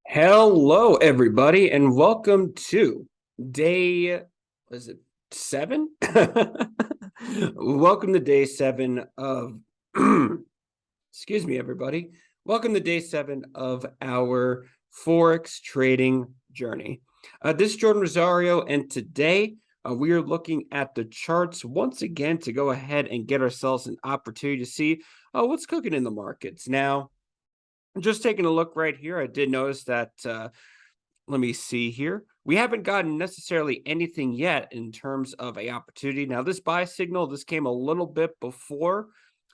Hello, everybody, and welcome to day, was it 7? Welcome to day 7 of, excuse me, everybody. Welcome to day 7 of our Forex trading journey. This is Jordan Rosario, and today we are looking at the charts once again to go ahead and get ourselves an opportunity to see what's cooking in the markets. Now, just taking a look right here, I did notice that, let me see here. We haven't gotten necessarily anything yet in terms of a opportunity. Now, this buy signal, this came a little bit before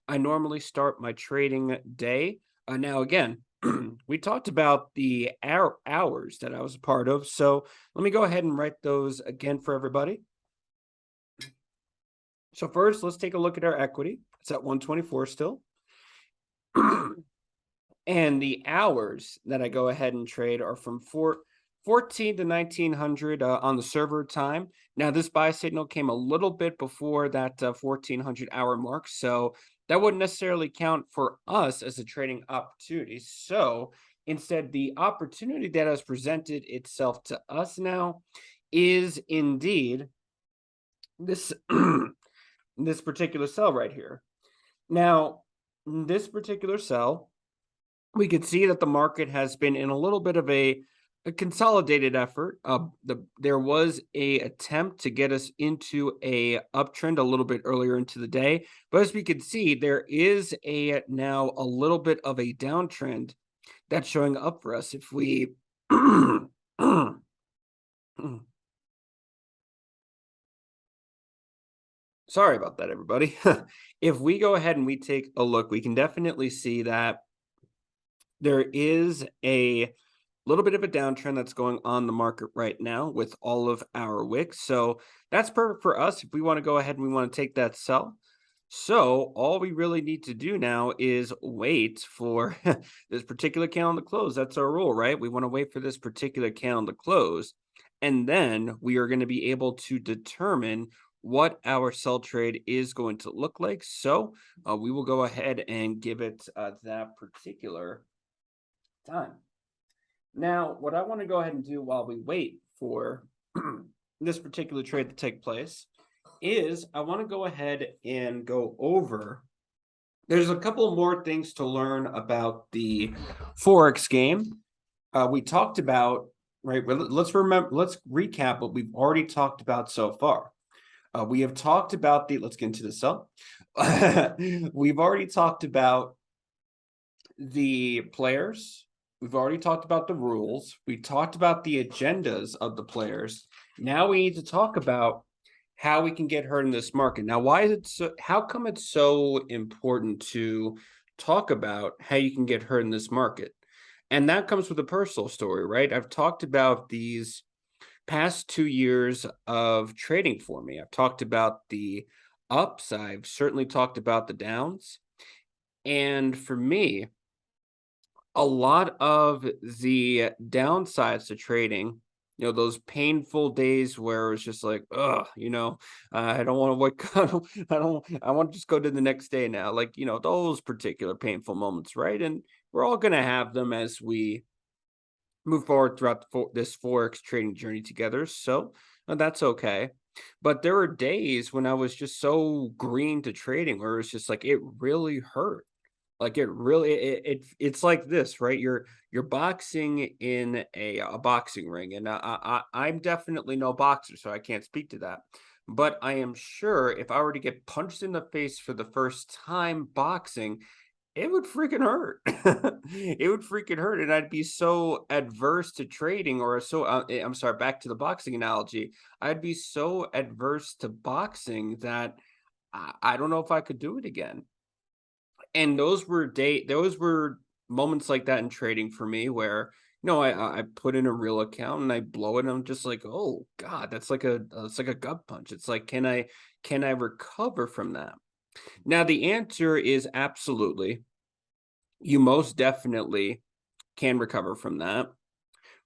I normally start my trading day. Now, again, we talked about the hours that I was a part of. So let me go ahead and write those again for everybody. So first, let's take a look at our equity. It's at 124 still. And the hours that I go ahead and trade are from 14 to 1900 on the server time. Now, this buy signal came a little bit before that 1400 hour mark, so that wouldn't necessarily count for us as a trading opportunity. So instead, the opportunity that has presented itself to us now is indeed this this particular cell right here. Now, this particular cell, we could see that the market has been in a little bit of a consolidated effort. There was a attempt to get us into a uptrend a little bit earlier into the day, but as we can see, there is now a little bit of a downtrend that's showing up for us. If we sorry about that, everybody. If we go ahead and we take a look, we can definitely see that there is a little bit of a downtrend that's going on the market right now with all of our wicks. So that's perfect for us if we want to go ahead and we want to take that sell. So all we really need to do now is wait for this particular candle to close. That's our rule, right? We want to wait for this particular candle to close. And then we are going to be able to determine what our sell trade is going to look like. So we will go ahead and give it that particular time. Now, what I want to go ahead and do while we wait for this particular trade to take place is I want to go ahead and go over. There's a couple more things to learn about the Forex game. We talked about, right? Let's recap what we've already talked about so far. We have talked about let's get into the sell. We've already talked about the players. We've already talked about the rules. We talked about the agendas of the players. Now we need to talk about how we can get hurt in this market. Now, why is it so? How come it's so important to talk about how you can get hurt in this market? And that comes with a personal story, right? I've talked about these past 2 years of trading for me. I've talked about the ups. I've certainly talked about the downs. And for me, a lot of the downsides to trading, those painful days where it's just like, ugh, I don't want to wake up. I want to just go to the next day now. Like, those particular painful moments, right? And we're all going to have them as we move forward throughout this Forex trading journey together. So that's okay. But there were days when I was just so green to trading where it's just like, it really hurt. Like it really it's like this, right? You're boxing in a boxing ring, and I'm definitely no boxer, so I can't speak to that. But I am sure if I were to get punched in the face for the first time boxing, it would freaking hurt. It would freaking hurt, and I'd be so adverse to trading, or so I'm sorry, back to the boxing analogy. I'd be so adverse to boxing that I don't know if I could do it again. And those were moments like that in trading for me where, I put in a real account and I blow it and I'm just like, "Oh god, that's like a gut punch." It's like, can I recover from that? Now the answer is absolutely. You most definitely can recover from that.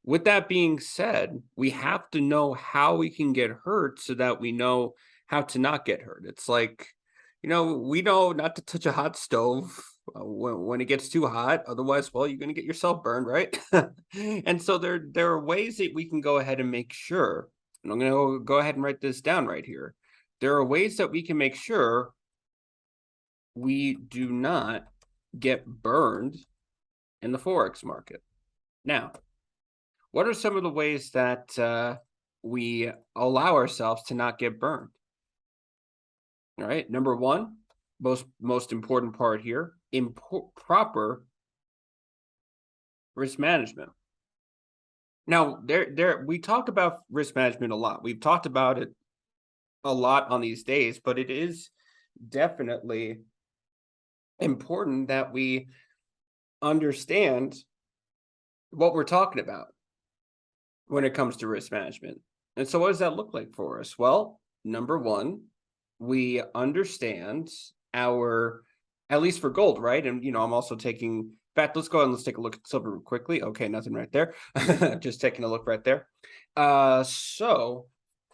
With that being said, we have to know how we can get hurt so that we know how to not get hurt. It's like, we know not to touch a hot stove. when it gets too hot. Otherwise, well, you're going to get yourself burned, right? And so there are ways that we can go ahead and make sure, and I'm going to go ahead and write this down right here. There are ways that we can make sure we do not get burned in the Forex market. Now, what are some of the ways that we allow ourselves to not get burned? All right, number one, most important part here, proper risk management. Now, we talk about risk management a lot. We've talked about it a lot on these days, but it is definitely important that we understand what we're talking about when it comes to risk management. And so what does that look like for us? Well, number one, we understand at least for gold, right? And, I'm also taking, in fact, let's go ahead and let's take a look at silver real quickly. Okay, nothing right there. Just taking a look right there. So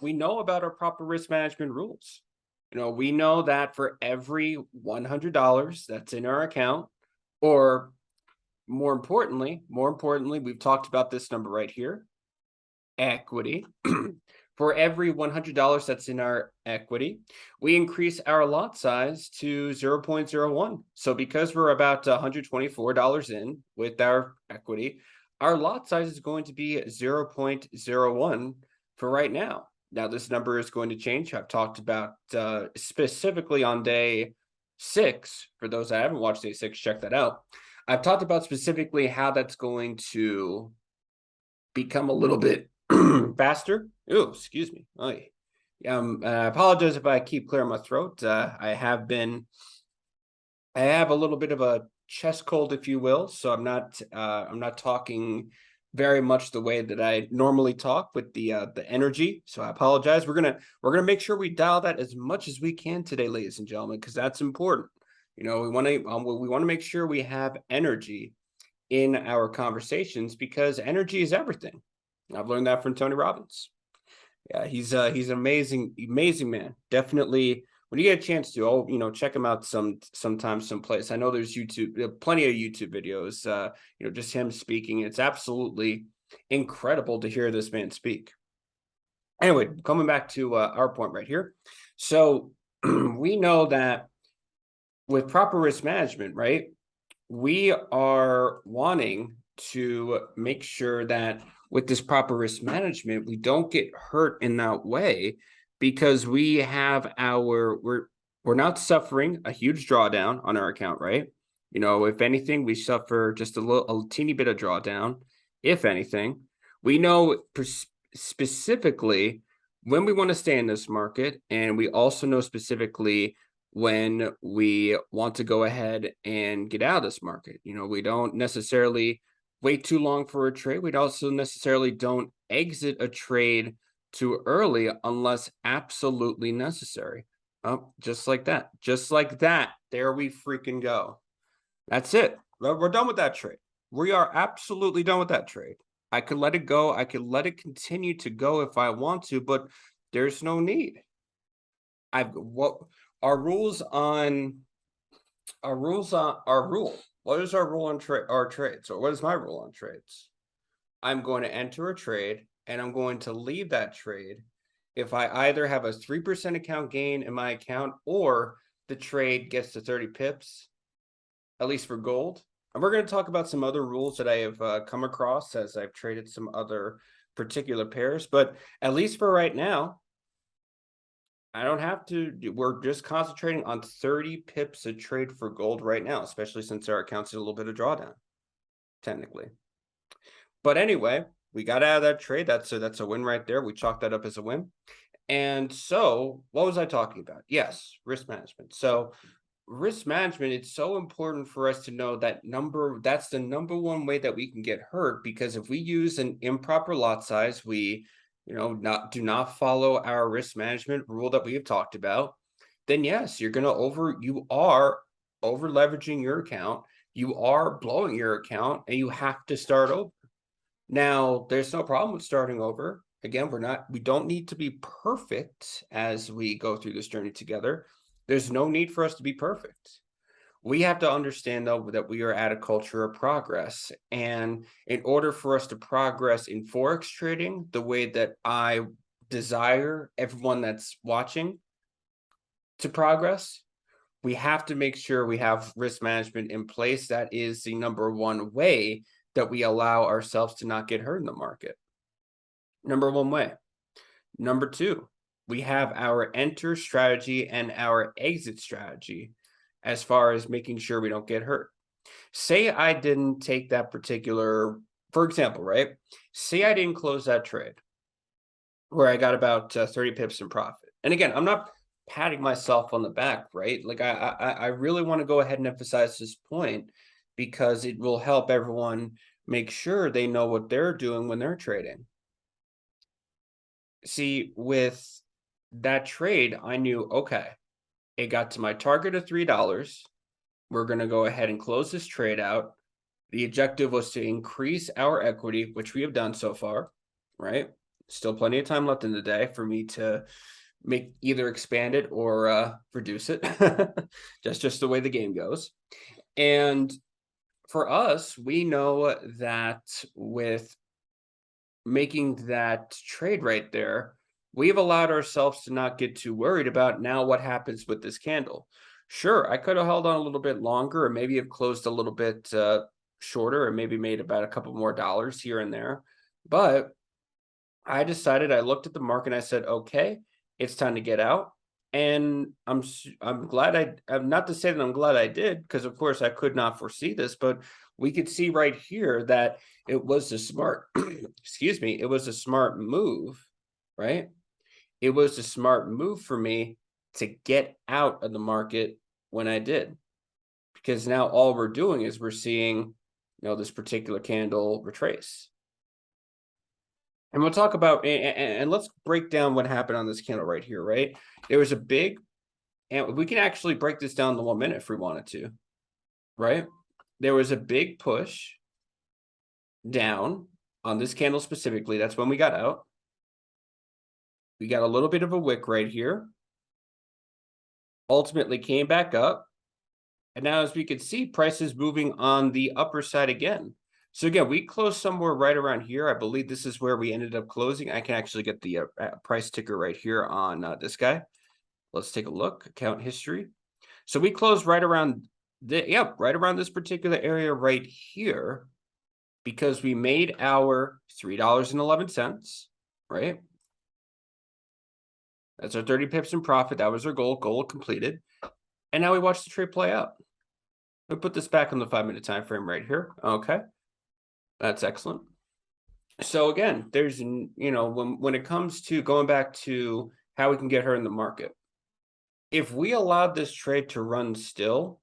we know about our proper risk management rules. We know that for every $100 that's in our account, or more importantly, we've talked about this number right here, equity. For every $100 that's in our equity, we increase our lot size to 0.01. So because we're about $124 in with our equity, our lot size is going to be 0.01 for right now. Now, this number is going to change. I've talked about specifically on day 6. For those that haven't watched day 6, check that out. I've talked about specifically how that's going to become a little bit faster. Oh, excuse me. I apologize if I keep clearing my throat. I have a little bit of a chest cold, if you will. So I'm not talking very much the way that I normally talk with the energy. So I apologize. We're gonna make sure we dial that as much as we can today, ladies and gentlemen, because that's important. We want to make sure we have energy in our conversations, because energy is everything. I've learned that from Tony Robbins. Yeah, he's an amazing man. Definitely, when you get a chance to, check him out someplace. I know there's plenty of YouTube videos. Just him speaking. It's absolutely incredible to hear this man speak. Anyway, coming back to our point right here. So we know that with proper risk management, right, we are wanting to make sure that with this proper risk management, we don't get hurt in that way, because we're not suffering a huge drawdown on our account, right? If anything, we suffer just a teeny bit of drawdown. If anything, we know specifically when we want to stay in this market, and we also know specifically when we want to go ahead and get out of this market. We don't necessarily wait too long for a trade. We also necessarily don't exit a trade too early unless absolutely necessary. Oh, just like that. Just like that. There we freaking go. That's it. We're done with that trade. We are absolutely done with that trade. I could let it go. I could let it continue to go if I want to, but there's no need. Our rule. What is our rule on our trades? Or what is my rule on trades? I'm going to enter a trade and I'm going to leave that trade if I either have a 3% account gain in my account, or the trade gets to 30 pips, at least for gold. And we're going to talk about some other rules that I have come across as I've traded some other particular pairs. But at least for right now, I don't have to. We're just concentrating on 30 pips a trade for gold right now, especially since our account's in a little bit of drawdown, technically. But anyway, we got out of that trade. That's a win right there. We chalked that up as a win. And so what was I talking about? Yes, risk management. So risk management, it's so important for us to know that's the number one way that we can get hurt, because if we use an improper lot size, we do not follow our risk management rule that we have talked about, then yes, you are over leveraging your account, you are blowing your account, and you have to start over. Now, there's no problem with starting over. Again, we don't need to be perfect as we go through this journey together. There's no need for us to be perfect. We have to understand, though, that we are at a culture of progress. And in order for us to progress in Forex trading the way that I desire everyone that's watching to progress, we have to make sure we have risk management in place. That is the number one way that we allow ourselves to not get hurt in the market. Number one way. Number two, we have our enter strategy and our exit strategy as far as making sure we don't get hurt. Say I didn't take that particular, for example, right? Say I didn't close that trade where I got about 30 pips in profit. And again, I'm not patting myself on the back, right? Like I really want to go ahead and emphasize this point because it will help everyone make sure they know what they're doing when they're trading. See, with that trade, I knew, okay, it got to my target of $3. We're going to go ahead and close this trade out. The objective was to increase our equity, which we have done so far, right? Still plenty of time left in the day for me to make either expand it or reduce it. just the way the game goes. And for us, we know that with making that trade right there, we've allowed ourselves to not get too worried about now what happens with this candle. Sure, I could have held on a little bit longer or maybe have closed a little bit shorter and maybe made about a couple more dollars here and there. But I decided, I looked at the market and I said, okay, it's time to get out. And I'm glad I'm not to say that I'm glad I did, because of course I could not foresee this, but we could see right here that it was a smart, excuse me, it was a smart move, right? It was a smart move for me to get out of the market when I did, because now all we're doing is we're seeing, this particular candle retrace. And we'll talk about, and let's break down what happened on this candle right here, right? There was a big, and we can actually break this down to 1 minute if we wanted to, right? There was a big push down on this candle specifically. That's when we got out. We got a little bit of a wick right here. Ultimately came back up. And now, as we can see, price is moving on the upper side again. So again, we closed somewhere right around here. I believe this is where we ended up closing. I can actually get the price ticker right here on this guy. Let's take a look. Account history. So we closed right around right around this particular area right here, because we made our $3.11, right? That's our 30 pips in profit. That was our goal completed. And now we watch the trade play out. We'll put this back on the 5-minute time frame right here. Okay. That's excellent. So again, there's, when it comes to going back to how we can get her in the market, if we allowed this trade to run still,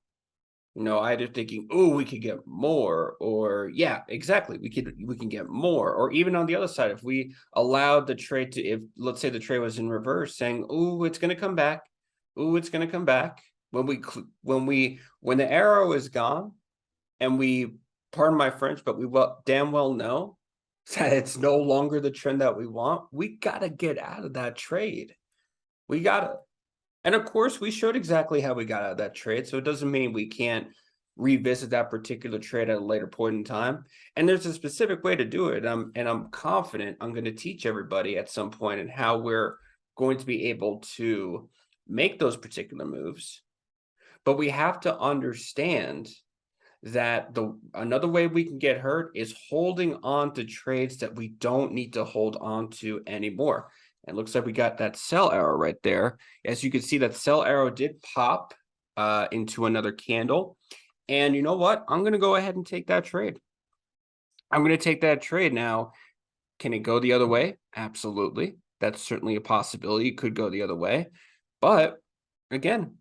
either thinking, oh, we could get more, or yeah, exactly, we can get more, or even on the other side, if we allowed the trade to, if let's say the trade was in reverse, saying, oh, it's going to come back, oh, it's going to come back, when the arrow is gone, and we, pardon my French, but we damn well know that it's no longer the trend that we want, we got to get out of that trade. We got to. And of course, we showed exactly how we got out of that trade. So it doesn't mean we can't revisit that particular trade at a later point in time. And there's a specific way to do it. And I'm confident I'm going to teach everybody at some point and how we're going to be able to make those particular moves. But we have to understand that another way we can get hurt is holding on to trades that we don't need to hold on to anymore. It looks like we got that sell arrow right there. As you can see, that sell arrow did pop into another candle. And you know what? I'm going to go ahead and take that trade. I'm going to take that trade now. Can it go the other way? Absolutely. That's certainly a possibility. It could go the other way. But again,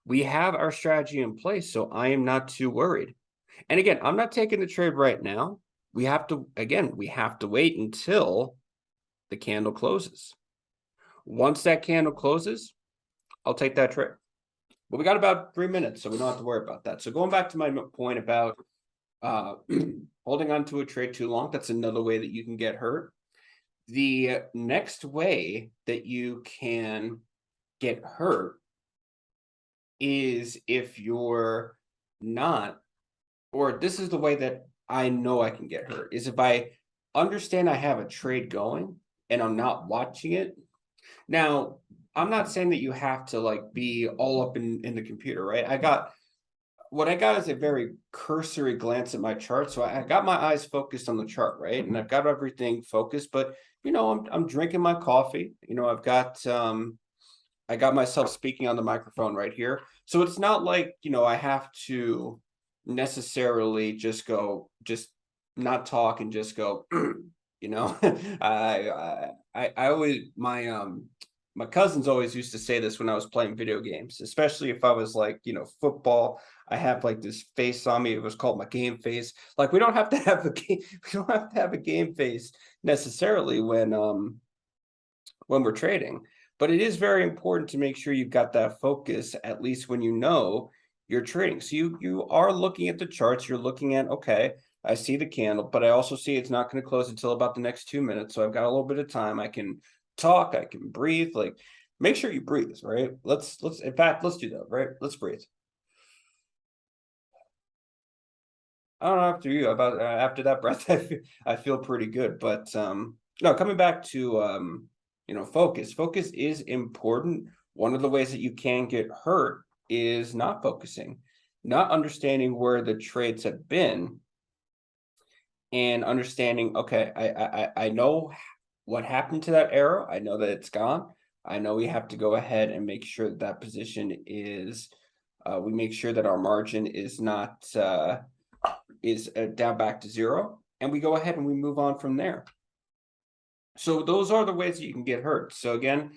we have our strategy in place, so I am not too worried. And again, I'm not taking the trade right now. We have to wait until the candle closes. Once that candle closes, I'll take that trade. But we got about 3 minutes, so we don't have to worry about that. So going back to my point about holding on to a trade too long, that's another way that you can get hurt. The next way that you can get hurt is if you're not, or this is the way that I know I can get hurt, is if I understand I have a trade going and I'm not watching it. Now, I'm not saying that you have to like be all up in the computer, right? What I got is a very cursory glance at my chart. So I got my eyes focused on the chart, right? And I've got everything focused, but I'm drinking my coffee. I got myself speaking on the microphone right here. So it's not like, I have to necessarily just not talk and just go, you know. I always my cousins always used to say this when I was playing video games, especially if I was like, football. I have like this face on me. It was called my game face. Like we don't have to have a game, we don't have to have a game face necessarily when we're trading. But it is very important to make sure you've got that focus, at least when you're trading. So you are looking at the charts, you're looking at, okay, I see the candle, but I also see it's not going to close until about the next 2 minutes. So I've got a little bit of time. I can talk, I can breathe. Like make sure you breathe, right? In fact, let's do that, right? Let's breathe. I don't know after you about after that breath, I feel pretty good. But no, coming back to focus. Focus is important. One of the ways that you can get hurt is not focusing, not understanding where the trades have been, and understanding. Okay, I know what happened to that arrow. I know that it's gone. I know we have to go ahead and make sure that that position is. We make sure that our margin is not. Is down back to zero, and we go ahead and we move on from there. So those are the ways that you can get hurt. So again,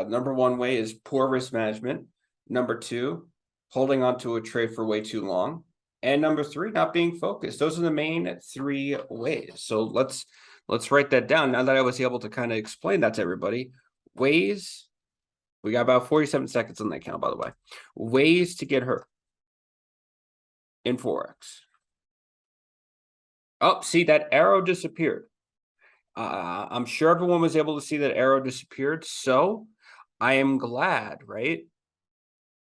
number one way is poor risk management. Number two, holding on to a trade for way too long. And number three, not being focused. Those are the main three ways. So let's write that down. Now that I was able to kind of explain that to everybody, ways, we got about 47 seconds on that count, by the way. Ways to get hurt in Forex. Oh, see, that arrow disappeared. I'm sure everyone was able to see that arrow disappeared. So I am glad, right?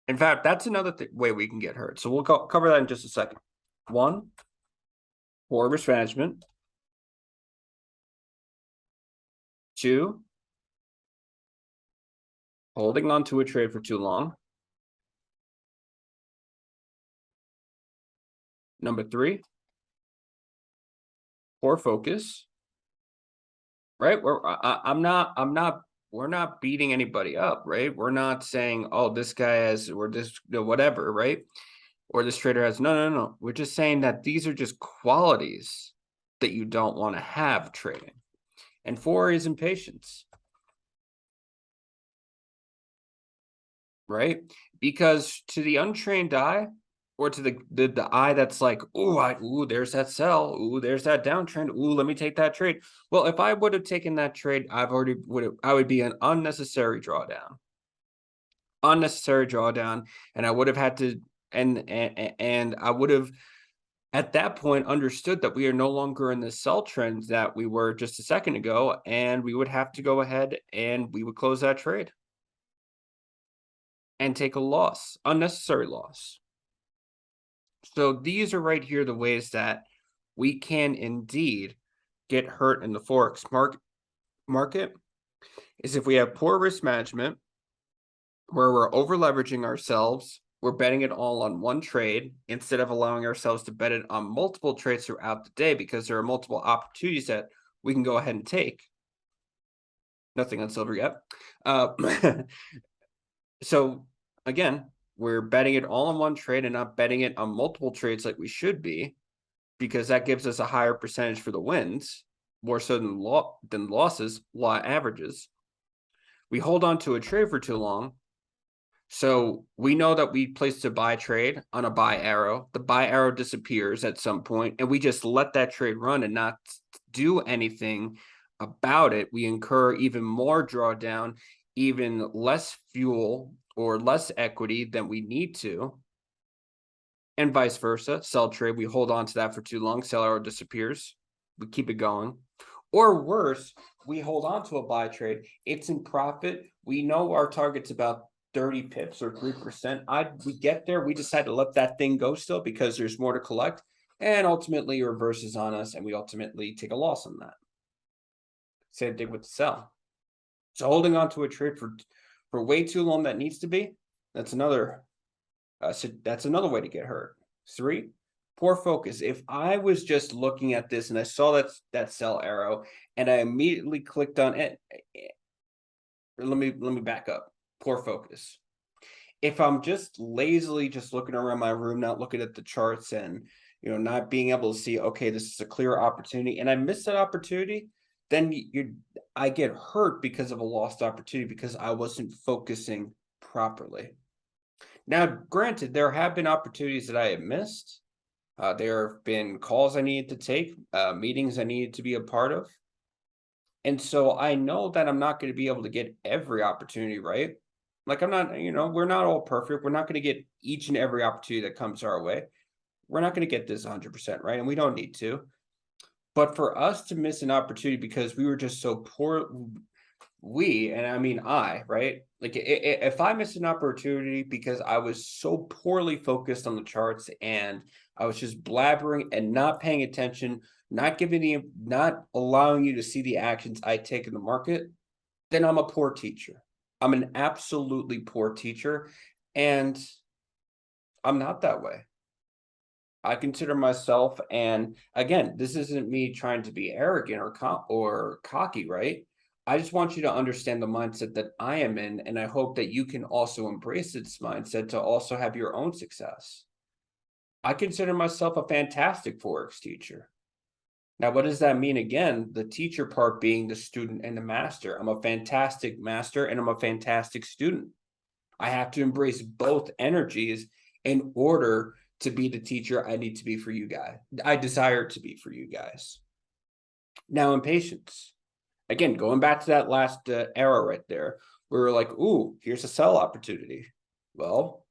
In fact, that's another way we can get hurt. So we'll cover that in just a second. One, poor risk management. Two, holding on to a trade for too long. Number three, poor focus. Right? We're not beating anybody up, right? We're not saying, oh, this guy has, or this, whatever, right? Or this trader has, no. We're just saying that these are just qualities that you don't want to have trading. And four is impatience. Right? Because to the untrained eye, or to the eye that's like, ooh, there's that sell, ooh, there's that downtrend, ooh, let me take that trade. Well, if I would have taken that trade, I would be an unnecessary drawdown, and I would have had to, and I would have at that point understood that we are no longer in the sell trend that we were just a second ago, and we would have to go ahead and we would close that trade and take a loss, unnecessary loss. So these are right here the ways that we can indeed get hurt in the Forex market is if we have poor risk management, where we're over leveraging ourselves, we're betting it all on one trade instead of allowing ourselves to bet it on multiple trades throughout the day because there are multiple opportunities that we can go ahead and take. Nothing on silver yet. So again, we're betting it all on one trade and not betting it on multiple trades like we should be, because that gives us a higher percentage for the wins, more so than losses, law averages. We hold on to a trade for too long. So we know that we placed a buy trade on a buy arrow. The buy arrow disappears at some point, and we just let that trade run and not do anything about it. We incur even more drawdown, even less fuel or less equity than we need to. And vice versa, sell trade, we hold on to that for too long, sell arrow disappears, we keep it going. Or worse, we hold on to a buy trade, it's in profit, we know our target's about 30 pips or 3%. We get there. We decide to let that thing go still because there's more to collect. And ultimately it reverses on us and we ultimately take a loss on that. Same thing with the sell. So holding on to a trade for way too long that needs to be, that's another way to get hurt. 3, poor focus. If I was just looking at this and I saw that sell arrow and I immediately clicked on it, let me back up. Poor focus. If I'm just lazily just looking around my room, not looking at the charts and not being able to see, okay, this is a clear opportunity, and I miss that opportunity, then I get hurt because of a lost opportunity because I wasn't focusing properly. Now, granted, there have been opportunities that I have missed. There have been calls I needed to take, meetings I needed to be a part of. And so I know that I'm not going to be able to get every opportunity right. Like I'm not, we're not all perfect. We're not going to get each and every opportunity that comes our way. We're not going to get this 100% right, and we don't need to. But for us to miss an opportunity because we were just so poor, and I mean right? Like if I miss an opportunity because I was so poorly focused on the charts and I was just blabbering and not paying attention, not allowing you to see the actions I take in the market, then I'm a poor teacher. I'm an absolutely poor teacher, and I'm not that way. I consider myself, and again, this isn't me trying to be arrogant or cocky, right? I just want you to understand the mindset that I am in, and I hope that you can also embrace this mindset to also have your own success. I consider myself a fantastic Forex teacher. Now, what does that mean? Again, the teacher part being the student and the master. I'm a fantastic master and I'm a fantastic student. I have to embrace both energies in order to be the teacher I need to be for you guys. I desire to be for you guys. Now, impatience. Again, going back to that last arrow right there, we were like, ooh, here's a sell opportunity. Well,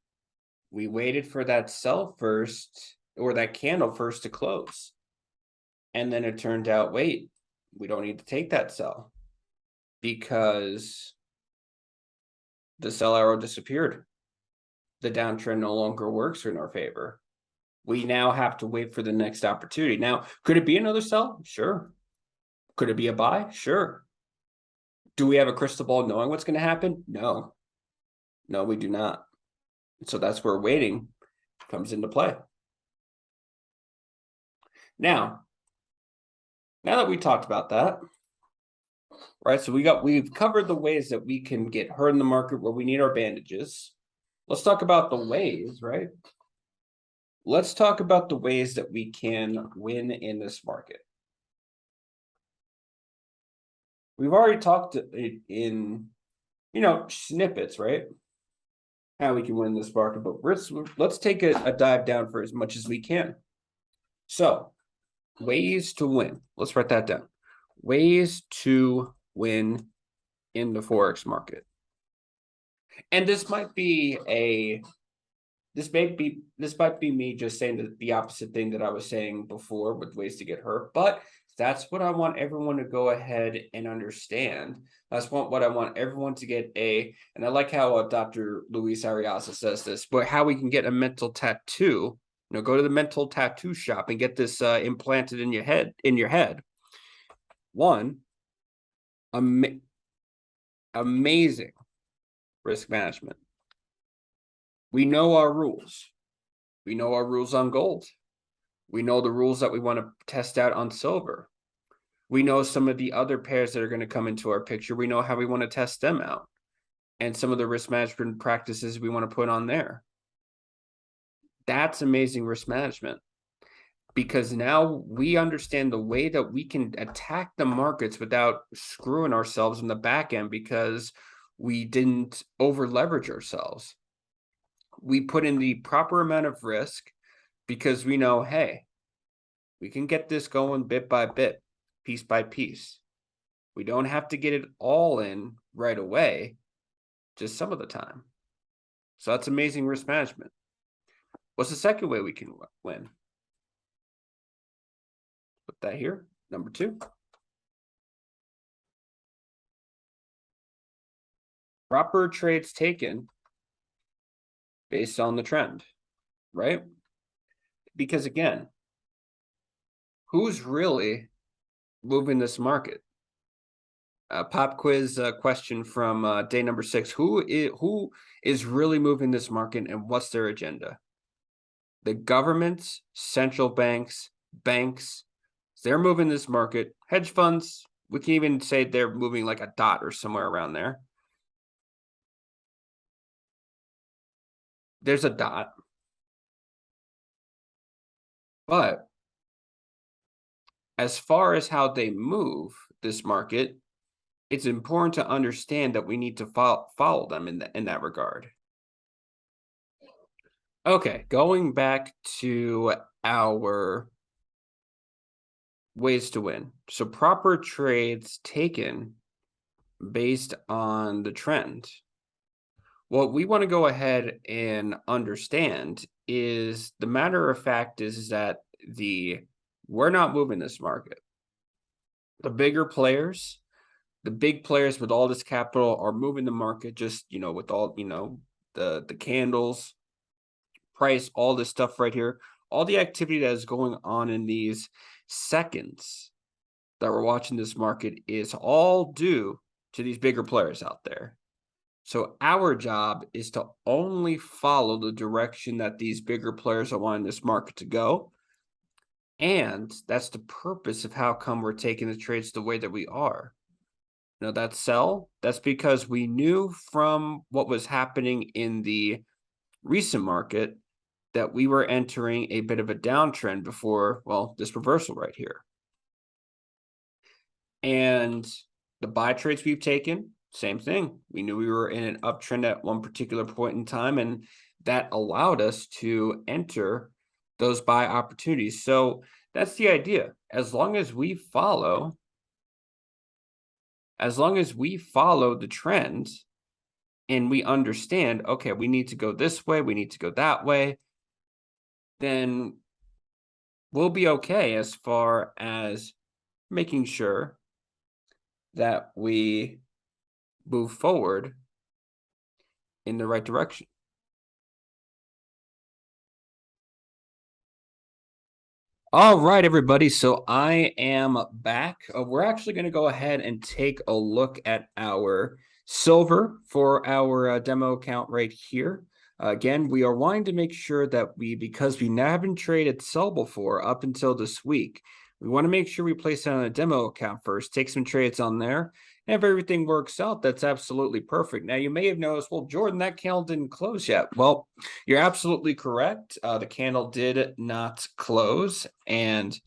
we waited for that sell first, or that candle first to close. And then it turned out, wait, we don't need to take that sell because the sell arrow disappeared. The downtrend no longer works in our favor. We now have to wait for the next opportunity. Now, could it be another sell? Sure. Could it be a buy? Sure. Do we have a crystal ball knowing what's going to happen? No. No, we do not. So that's where waiting comes into play. Now that we talked about that, right? So we've covered the ways that we can get hurt in the market where we need our bandages. Let's talk about the ways, right? Let's talk about the ways that we can win in this market. We've already talked in, snippets, right? How we can win this market, but let's take a dive down for as much as we can. So, ways to win. Let's write that down. Ways to win in the Forex market. And this might be me just saying the opposite thing that I was saying before with ways to get hurt, but that's what I want everyone to go ahead and understand. That's what I want everyone to get and I like how Dr. Luis Ariasa says this, but how we can get a mental tattoo, go to the mental tattoo shop and get this implanted in your head. One, amazing risk management. We know our rules. We know our rules on gold. We know the rules that we want to test out on silver. We know some of the other pairs that are going to come into our picture. We know how we want to test them out and some of the risk management practices we want to put on there. That's amazing risk management because now we understand the way that we can attack the markets without screwing ourselves in the back end because we didn't over leverage ourselves. We put in the proper amount of risk because we know, hey, we can get this going bit by bit, piece by piece. We don't have to get it all in right away, just some of the time. So that's amazing risk management. What's the second way we can win? Put that here, number 2. Proper trades taken based on the trend, right? Because again, who's really moving this market? Pop quiz question from day number 6. Who is really moving this market, and what's their agenda? The governments, central banks, banks, they're moving this market. Hedge funds, we can even say they're moving like a dot or somewhere around there. There's a dot. But as far as how they move this market, it's important to understand that we need to follow them in that regard. Okay, going back to our ways to win. So proper trades taken based on the trend. What we want to go ahead and understand is the matter of fact is that we're not moving this market. The bigger players, the big players with all this capital are moving the market just, with all, the candles, price, all this stuff right here, all the activity that is going on in these seconds that we're watching this market is all due to these bigger players out there. So our job is to only follow the direction that these bigger players are wanting this market to go. And that's the purpose of how come we're taking the trades the way that we are. Now that sell, that's because we knew from what was happening in the recent market that we were entering a bit of a downtrend before, well, this reversal right here. And the buy trades we've taken, same thing. We knew we were in an uptrend at one particular point in time, and that allowed us to enter those buy opportunities. So that's the idea. As long as we follow the trend and we understand, okay, we need to go this way, we need to go that way, then we'll be okay as far as making sure that we move forward in the right direction. All right, everybody. So I am back. We're actually going to go ahead and take a look at our silver for our demo account right here. Again, we are wanting to make sure that because we haven't traded sell before up until this week, we want to make sure we place it on a demo account first, take some trades on there. And if everything works out, that's absolutely perfect. Now, you may have noticed, well, Jordan, that candle didn't close yet. Well, you're absolutely correct. The candle did not close. And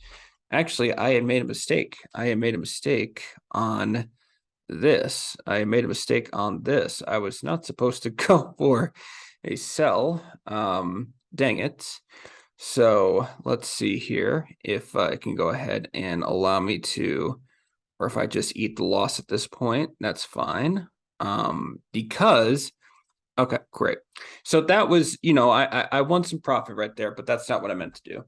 actually, I had made a mistake. I made a mistake on this. I was not supposed to go for a sell. Dang it. So let's see here if I can go ahead and allow me to, or if I just eat the loss at this point, that's fine. Because, okay, great. So that was, I won some profit right there, but that's not what I meant to do.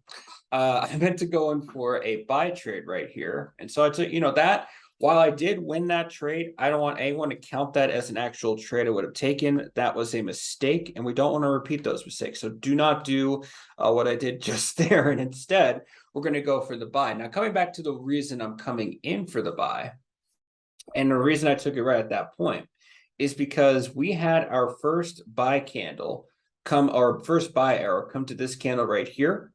I meant to go in for a buy trade right here. And so I took, that while I did win that trade, I don't want anyone to count that as an actual trade I would have taken. That was a mistake, and we don't want to repeat those mistakes. So do not do what I did just there. And instead, we're going to go for the buy. Now, coming back to the reason I'm coming in for the buy, and the reason I took it right at that point is because we had our first buy candle our first buy arrow come to this candle right here.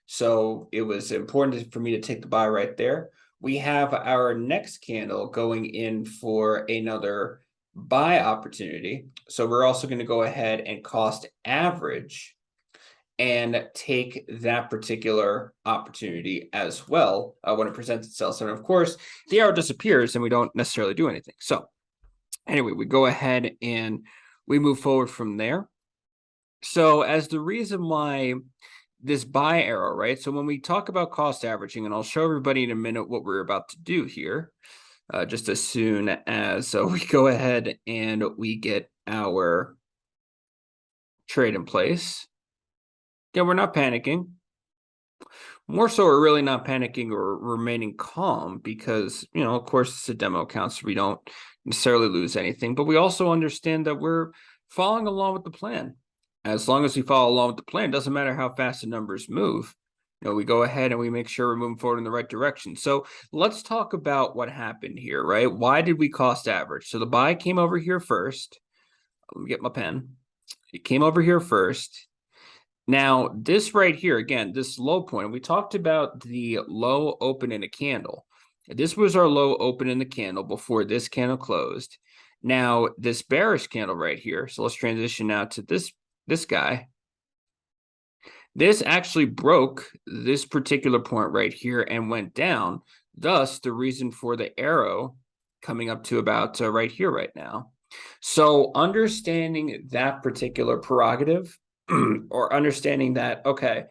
So it was important for me to take the buy right there. We have our next candle going in for another buy opportunity. So we're also going to go ahead and cost average and take that particular opportunity as well when it presents itself. So of course, the arrow disappears and we don't necessarily do anything. So anyway, we go ahead and we move forward from there. So as the reason why this buy arrow, right? So when we talk about cost averaging, and I'll show everybody in a minute what we're about to do here, just as soon as we go ahead and we get our trade in place. Yeah, we're not panicking. More so, we're really not panicking or remaining calm because, of course, it's a demo account, so we don't necessarily lose anything. But we also understand that we're following along with the plan. As long as we follow along with the plan, doesn't matter how fast the numbers move. We go ahead and we make sure we're moving forward in the right direction. So let's talk about what happened here, right? Why did we cost average? So the buy came over here first. Let me get my pen. It came over here first. Now, this right here, again, this low point, we talked about the low open in a candle. This was our low open in the candle before this candle closed. Now, this bearish candle right here, so let's transition now to this guy. This actually broke this particular point right here and went down. Thus, the reason for the arrow coming up to about right here right now. So understanding that particular prerogative or understanding that, okay,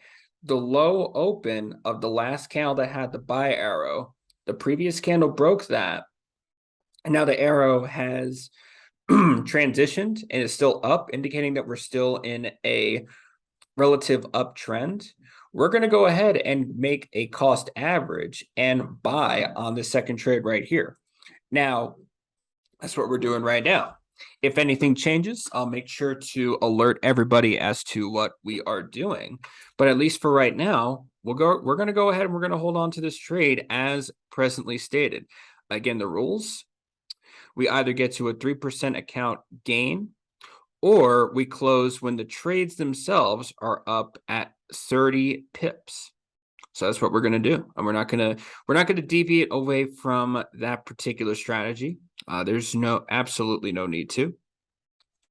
the low open of the last candle that had the buy arrow, the previous candle broke that. And now the arrow has transitioned and is still up, indicating that we're still in a relative uptrend. We're going to go ahead and make a cost average and buy on the second trade right here. Now, that's what we're doing right now. If anything changes, I'll make sure to alert everybody as to what we are doing. But at least for right now, we're going to go ahead and we're going to hold on to this trade as presently stated. Again, the rules, we either get to a 3% account gain, or we close when the trades themselves are up at 30 pips. So that's what we're going to do. And we're not going to deviate away from that particular strategy. There's absolutely no need to.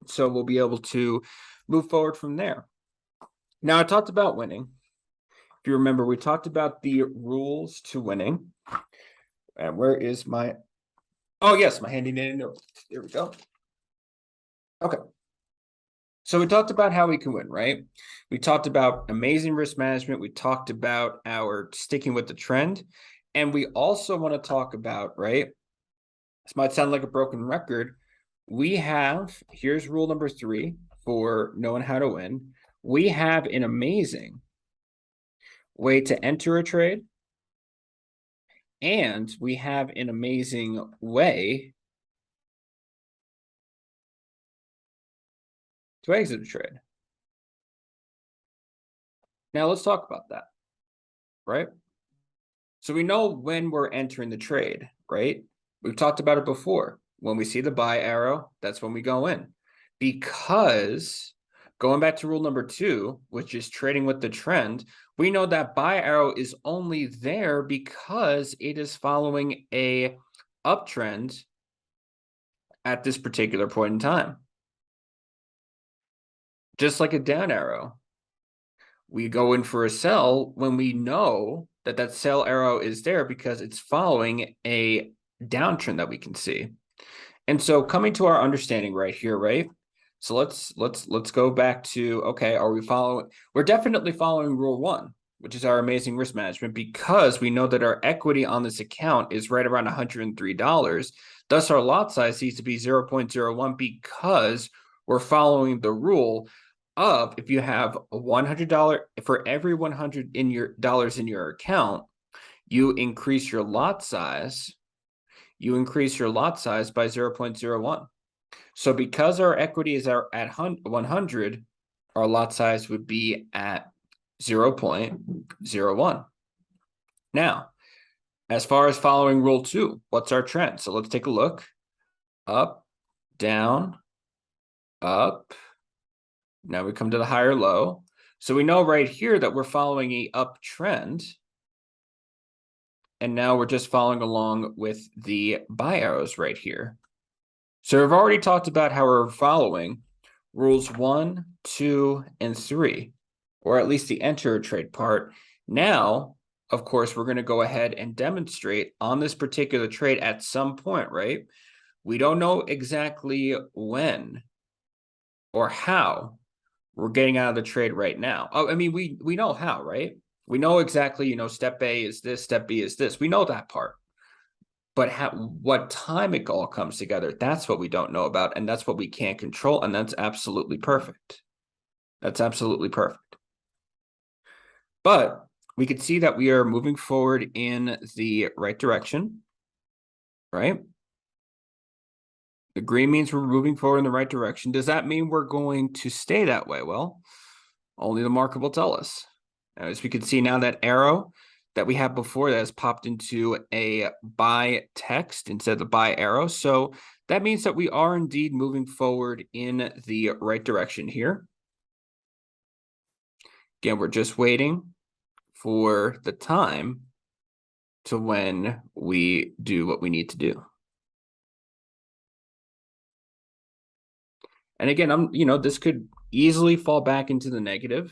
So we'll be able to move forward from there. Now, I talked about winning. If you remember, we talked about the rules to winning. And where is my, oh yes, my handy dandy note. There we go. Okay. So we talked about how we can win, right? We talked about amazing risk management. We talked about our sticking with the trend. And we also want to talk about, right? This might sound like a broken record. Here's rule number 3 for knowing how to win. We have an amazing way to enter a trade. And we have an amazing way to exit a trade. Now let's talk about that, right? So we know when we're entering the trade, right? We've talked about it before. When we see the buy arrow, that's when we go in. Because going back to rule number 2, which is trading with the trend, we know that buy arrow is only there because it is following a uptrend at this particular point in time. Just like a down arrow, we go in for a sell when we know that that sell arrow is there because it's following a downtrend that we can see. And so coming to our understanding right here, right? So let's go back to, okay, we're definitely following rule 1, which is our amazing risk management, because we know that our equity on this account is right around $103. Thus our lot size needs to be 0.01 because we're following the rule of, if you have a $100 for every $100 in your account, you increase your lot size by 0.01. So because our equity is at 100, our lot size would be at 0.01. Now, as far as following rule 2, what's our trend? So let's take a look. Up, down, up. Now we come to the higher low. So we know right here that we're following a uptrend. And now we're just following along with the buy arrows right here. So we've already talked about how we're following rules 1, 2, and 3, or at least the enter trade part. Now, of course, we're going to go ahead and demonstrate on this particular trade at some point, right? We don't know exactly when or how we're getting out of the trade right now. Oh, I mean, we know how, right? We know exactly, step A is this, step B is this. We know that part. But what time it all comes together, that's what we don't know about, and that's what we can't control, and that's absolutely perfect. That's absolutely perfect. But we can see that we are moving forward in the right direction, right? The green means we're moving forward in the right direction. Does that mean we're going to stay that way? Well, only the market will tell us. As we can see now, that arrow that we had before that has popped into a buy text instead of the buy arrow. So that means that we are indeed moving forward in the right direction here. Again, we're just waiting for the time to when we do what we need to do. And again, this could easily fall back into the negative.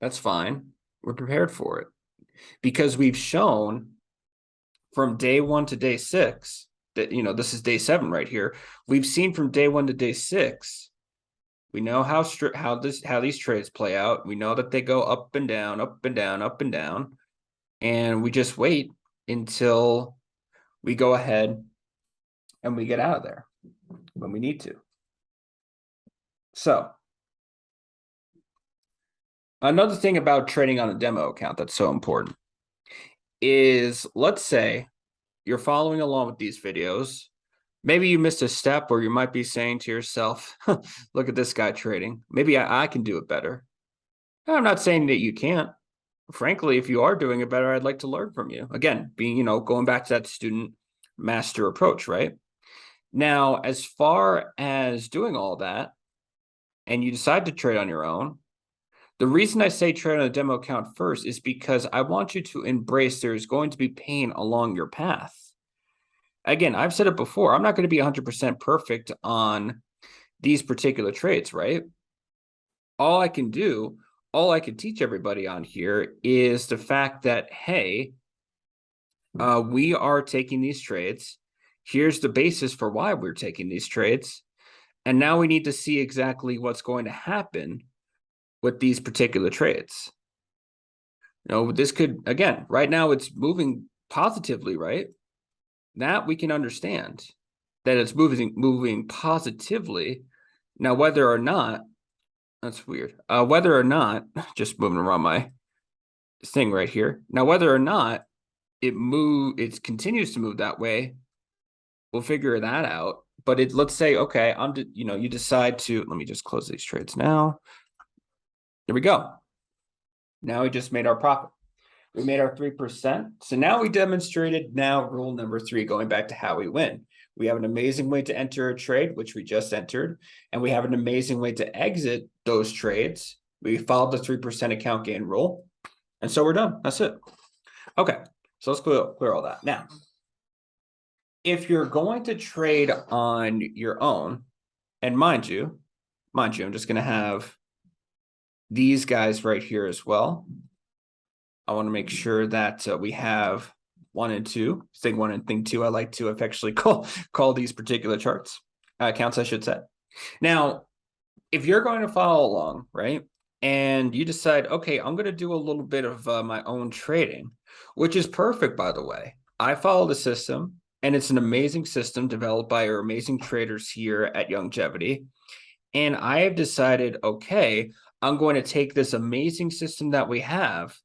That's fine. We're prepared for it because we've shown from day 1 to day 6 that, this is day 7 right here. We've seen from day 1 to day 6, we know how these trades play out. We know that they go up and down, up and down, up and down. And we just wait until we go ahead and we get out of there when we need to. So another thing about trading on a demo account that's so important is, let's say you're following along with these videos. Maybe you missed a step, or you might be saying to yourself, look at this guy trading. Maybe I can do it better. I'm not saying that you can't. Frankly, if you are doing it better, I'd like to learn from you. Again, being, going back to that student master approach, right? Now, as far as doing all that, and you decide to trade on your own, the reason I say trade on a demo account first is because I want you to embrace there's going to be pain along your path. Again, I've said it before, I'm not going to be 100% perfect on these particular trades, right? All I can teach everybody on here is the fact that, hey, we are taking these trades. Here's the basis for why we're taking these trades. And now we need to see exactly what's going to happen with these particular trades. This could, again, right now it's moving positively, right? That we can understand that it's moving positively. Now, whether or not, that's weird. Whether or not, just moving around my thing right here. Now, whether or not it continues to move that way, we'll figure that out. But let's say, okay, you decide to, let me just close these trades now. There we go. Now we just made our profit. We made our 3%. So now we demonstrated rule number 3, going back to how we win. We have an amazing way to enter a trade, which we just entered, and we have an amazing way to exit those trades. We followed the 3% account gain rule, and so we're done. That's it. Okay, so let's clear all that. Now, if you're going to trade on your own, and mind you, I'm just going to have these guys right here as well. I want to make sure that we have 1 and 2, thing 1 and thing 2. I like to affectionately call these particular charts, accounts, I should say. Now, if you're going to follow along, right, and you decide, okay, I'm going to do a little bit of my own trading, which is perfect, by the way. I follow the system, and it's an amazing system developed by our amazing traders here at Longevity. And I have decided, okay, I'm going to take this amazing system that we have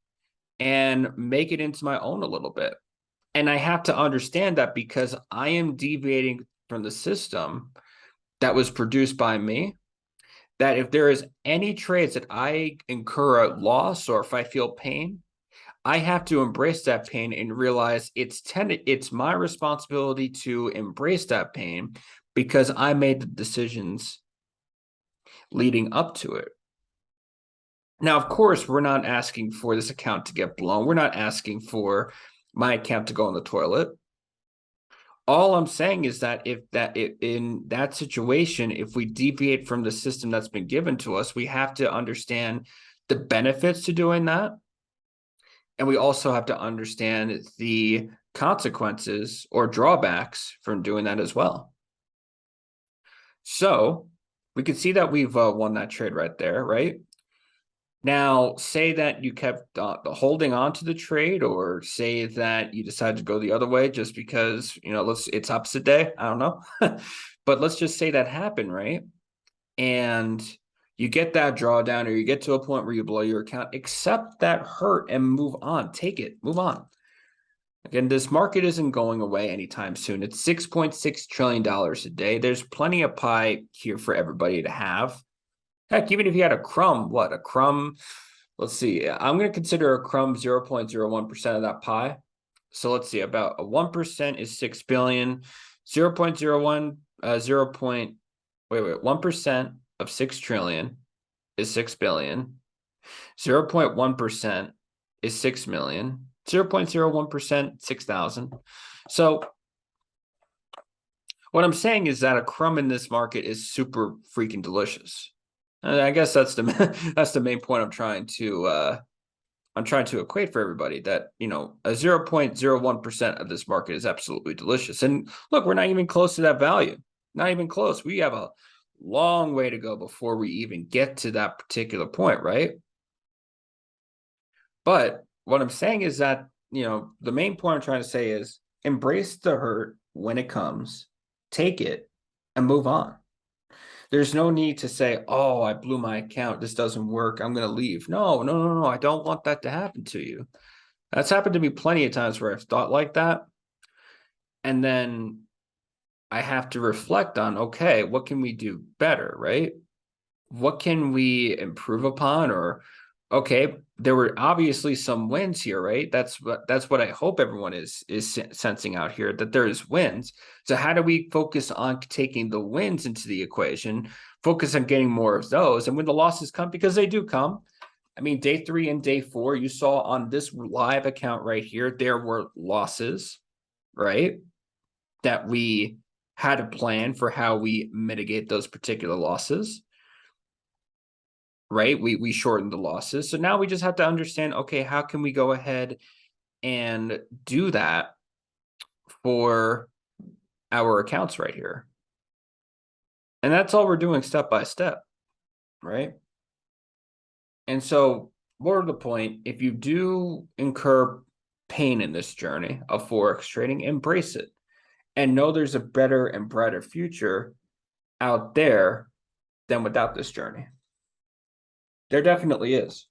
and make it into my own a little bit. And I have to understand that because I am deviating from the system that was produced by me, that if there is any trades that I incur a loss or if I feel pain, I have to embrace that pain and realize it's my responsibility to embrace that pain because I made the decisions leading up to it. Now, of course, we're not asking for this account to get blown. We're not asking for my account to go in the toilet. All I'm saying is that in that situation, if we deviate from the system that's been given to us, we have to understand the benefits to doing that. And we also have to understand the consequences or drawbacks from doing that as well. So we can see that we've won that trade right there, right? Now, say that you kept holding on to the trade, or say that you decided to go the other way just because, it's opposite day. I don't know. But let's just say that happened, right? And you get that drawdown, or you get to a point where you blow your account. Accept that hurt and move on. Take it. Move on. Again, this market isn't going away anytime soon. It's $6.6 trillion a day. There's plenty of pie here for everybody to have. Heck, even if you had a crumb, what? A crumb, let's see. I'm going to consider a crumb 0.01% of that pie. So let's see, about a 1% is 6 billion. 0.01, 1% of 6 trillion is 6 billion. 0.1% is 6 million. 0.01%, 6,000. So what I'm saying is that a crumb in this market is super freaking delicious. And I guess that's the that's the main point I'm trying to equate for everybody, that a 0.01% of this market is absolutely delicious. And look, we're not even close to that value. Not even close. We have a long way to go before we even get to that particular point, right? But what I'm saying is that, the main point I'm trying to say is embrace the hurt when it comes, take it, and move on. There's no need to say, oh, I blew my account, this doesn't work, I'm going to leave. No, no, no, no. I don't want that to happen to you. That's happened to me plenty of times where I've thought like that. And then I have to reflect on, okay, what can we do better, right? What can we improve upon? Or, okay, there were obviously some wins here, right? That's what I hope everyone is sensing out here, that there's wins. So how do we focus on taking the wins into the equation, focus on getting more of those? And when the losses come, because they do come, I mean, day 3 and day 4, you saw on this live account right here, there were losses, right? That we had a plan for how we mitigate those particular losses. Right? We shortened the losses. So now we just have to understand, okay, how can we go ahead and do that for our accounts right here? And that's all we're doing step by step, right? And so, more to the point, if you do incur pain in this journey of Forex trading, embrace it and know there's a better and brighter future out there than without this journey. There definitely is.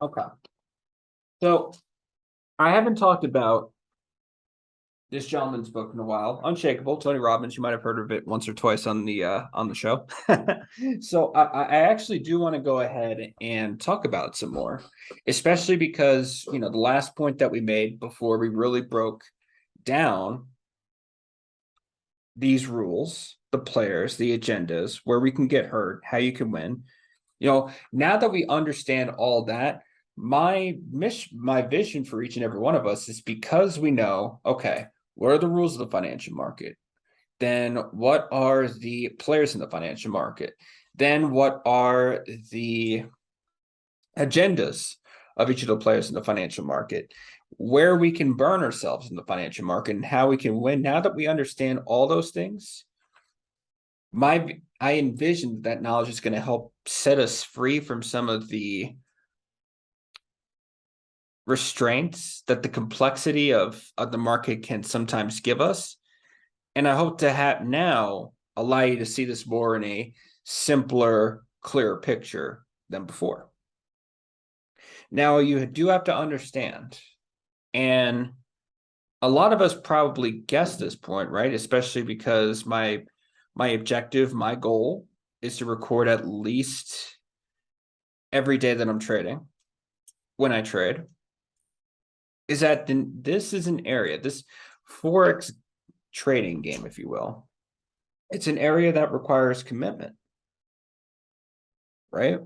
Okay. So I haven't talked about this gentleman's book in a while. Unshakable, Tony Robbins. You might have heard of it once or twice on the show. So I actually do want to go ahead and talk about it some more, especially because the last point that we made before we really broke down these rules, the players, the agendas, where we can get hurt, how you can win. Now that we understand all that, my vision for each and every one of us is, because we know, okay, what are the rules of the financial market? Then what are the players in the financial market? Then what are the agendas of each of the players in the financial market? Where we can burn ourselves in the financial market and how we can win. Now that we understand all those things, I envision that knowledge is going to help set us free from some of the restraints that the complexity of the market can sometimes give us. And I hope to have now allow you to see this more in a simpler, clearer picture than before. Now, you do have to understand, and a lot of us probably guessed this point, right? Especially because my objective, my goal is to record at least every day that I'm trading, when I trade, is that this is an area, this Forex trading game, if you will, it's an area that requires commitment, right?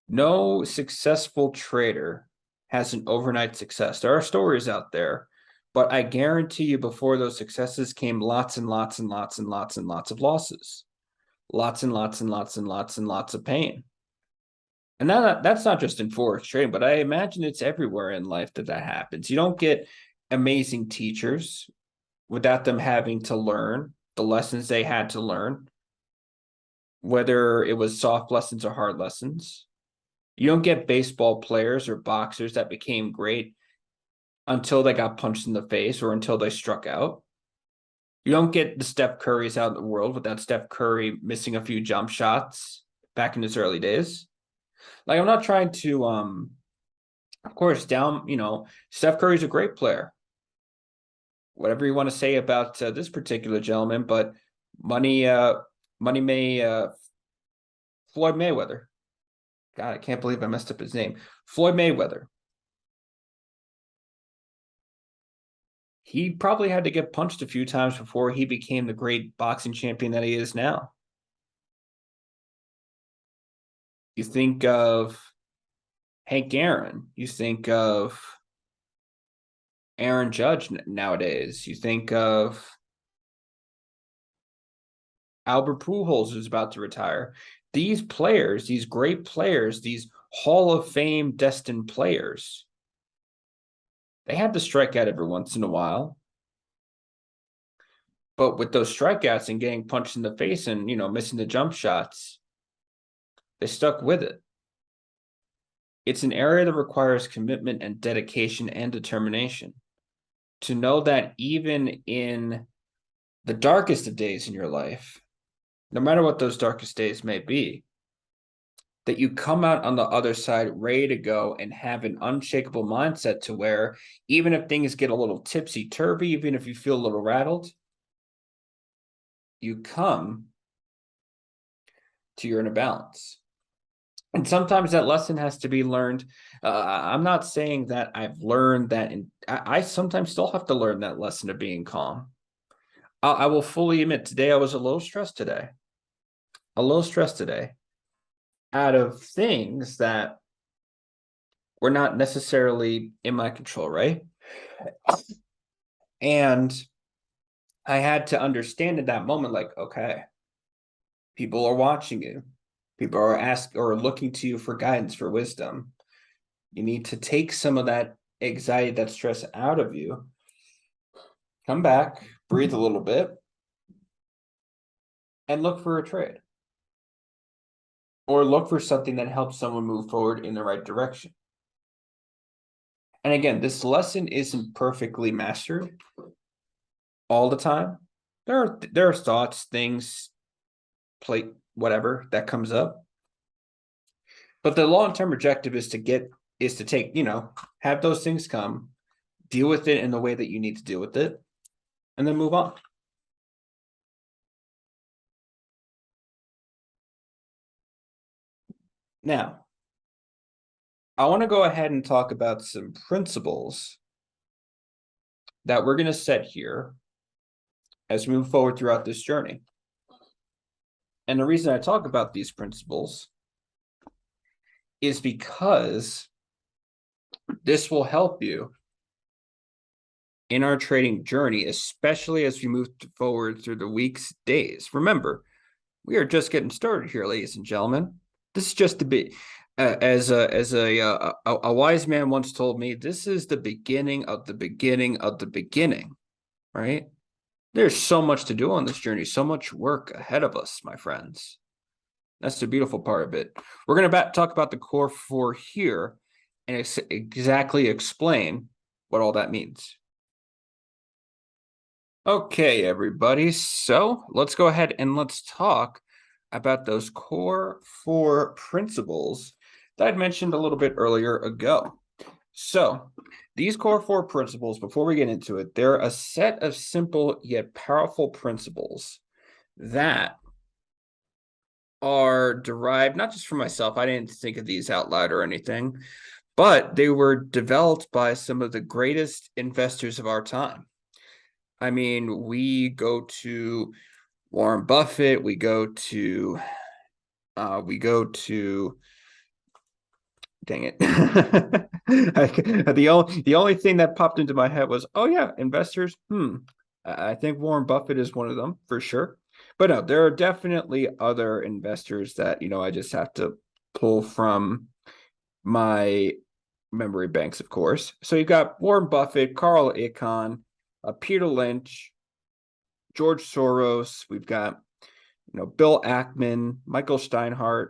No successful trader has an overnight success. There are stories out there, but I guarantee you, before those successes came lots and lots and lots and lots and lots of losses, lots and lots and lots and lots and lots of pain. And that's not just in Forex trading, but I imagine it's everywhere in life that happens. You don't get amazing teachers without them having to learn the lessons they had to learn, whether it was soft lessons or hard lessons. You don't get baseball players or boxers that became great until they got punched in the face or until they struck out. You don't get the Steph Currys out in the world without Steph Curry missing a few jump shots back in his early days. Like, I'm not trying to Of course, Steph Curry's a great player. Whatever you want to say about this particular gentleman, but money, money may Floyd Mayweather. God, I can't believe I messed up his name. Floyd Mayweather. He probably had to get punched a few times before he became the great boxing champion that he is now. You think of Hank Aaron. You think of Aaron Judge nowadays. You think of Albert Pujols, who's about to retire. These players, these great players, these Hall of Fame destined players, they had to strike out every once in a while. But with those strikeouts and getting punched in the face and, missing the jump shots, they stuck with it. It's an area that requires commitment and dedication and determination. To know that even in the darkest of days in your life, no matter what those darkest days may be, that you come out on the other side ready to go and have an unshakable mindset to where even if things get a little tipsy-turvy, even if you feel a little rattled, you come to your inner balance. And sometimes that lesson has to be learned. I'm not saying that I've learned that, and I sometimes still have to learn that lesson of being calm. I will fully admit today I was a little stressed today. Out of things that were not necessarily in my control, right? And I had to understand in that moment, like, okay, people are watching you. People are asking or looking to you for guidance, for wisdom. You need to take some of that anxiety, that stress out of you. Come back, breathe a little bit, and look for a trade. Or look for something that helps someone move forward in the right direction. And again, this lesson isn't perfectly mastered all the time. There are thoughts, things, whatever that comes up. But the long-term objective is to take, have those things come, deal with it in the way that you need to deal with it, and then move on. Now, I want to go ahead and talk about some principles that we're going to set here as we move forward throughout this journey. And the reason I talk about these principles is because this will help you in our trading journey, especially as we move forward through the weeks, days. Remember, we are just getting started here, ladies and gentlemen. This is just the bit. As a wise man once told me, this is the beginning of the beginning of the beginning, right? There's so much to do on this journey, so much work ahead of us, my friends. That's the beautiful part of it. We're going to talk about the core four here and exactly explain what all that means. Okay, everybody. So let's go ahead and let's talk about those core four principles that I'd mentioned a little bit earlier ago. So these core four principles, before we get into it, they're a set of simple yet powerful principles that are derived not just from myself. I didn't think of these out loud or anything, but they were developed by some of the greatest investors of our time. I mean, we go to Warren Buffett, we go to dang it. The only thing that popped into my head was, oh yeah, investors. I think Warren Buffett is one of them for sure. But no, there are definitely other investors that, I just have to pull from my memory banks, of course. So you've got Warren Buffett, Carl Icahn, Peter Lynch, George Soros. We've got, Bill Ackman, Michael Steinhardt,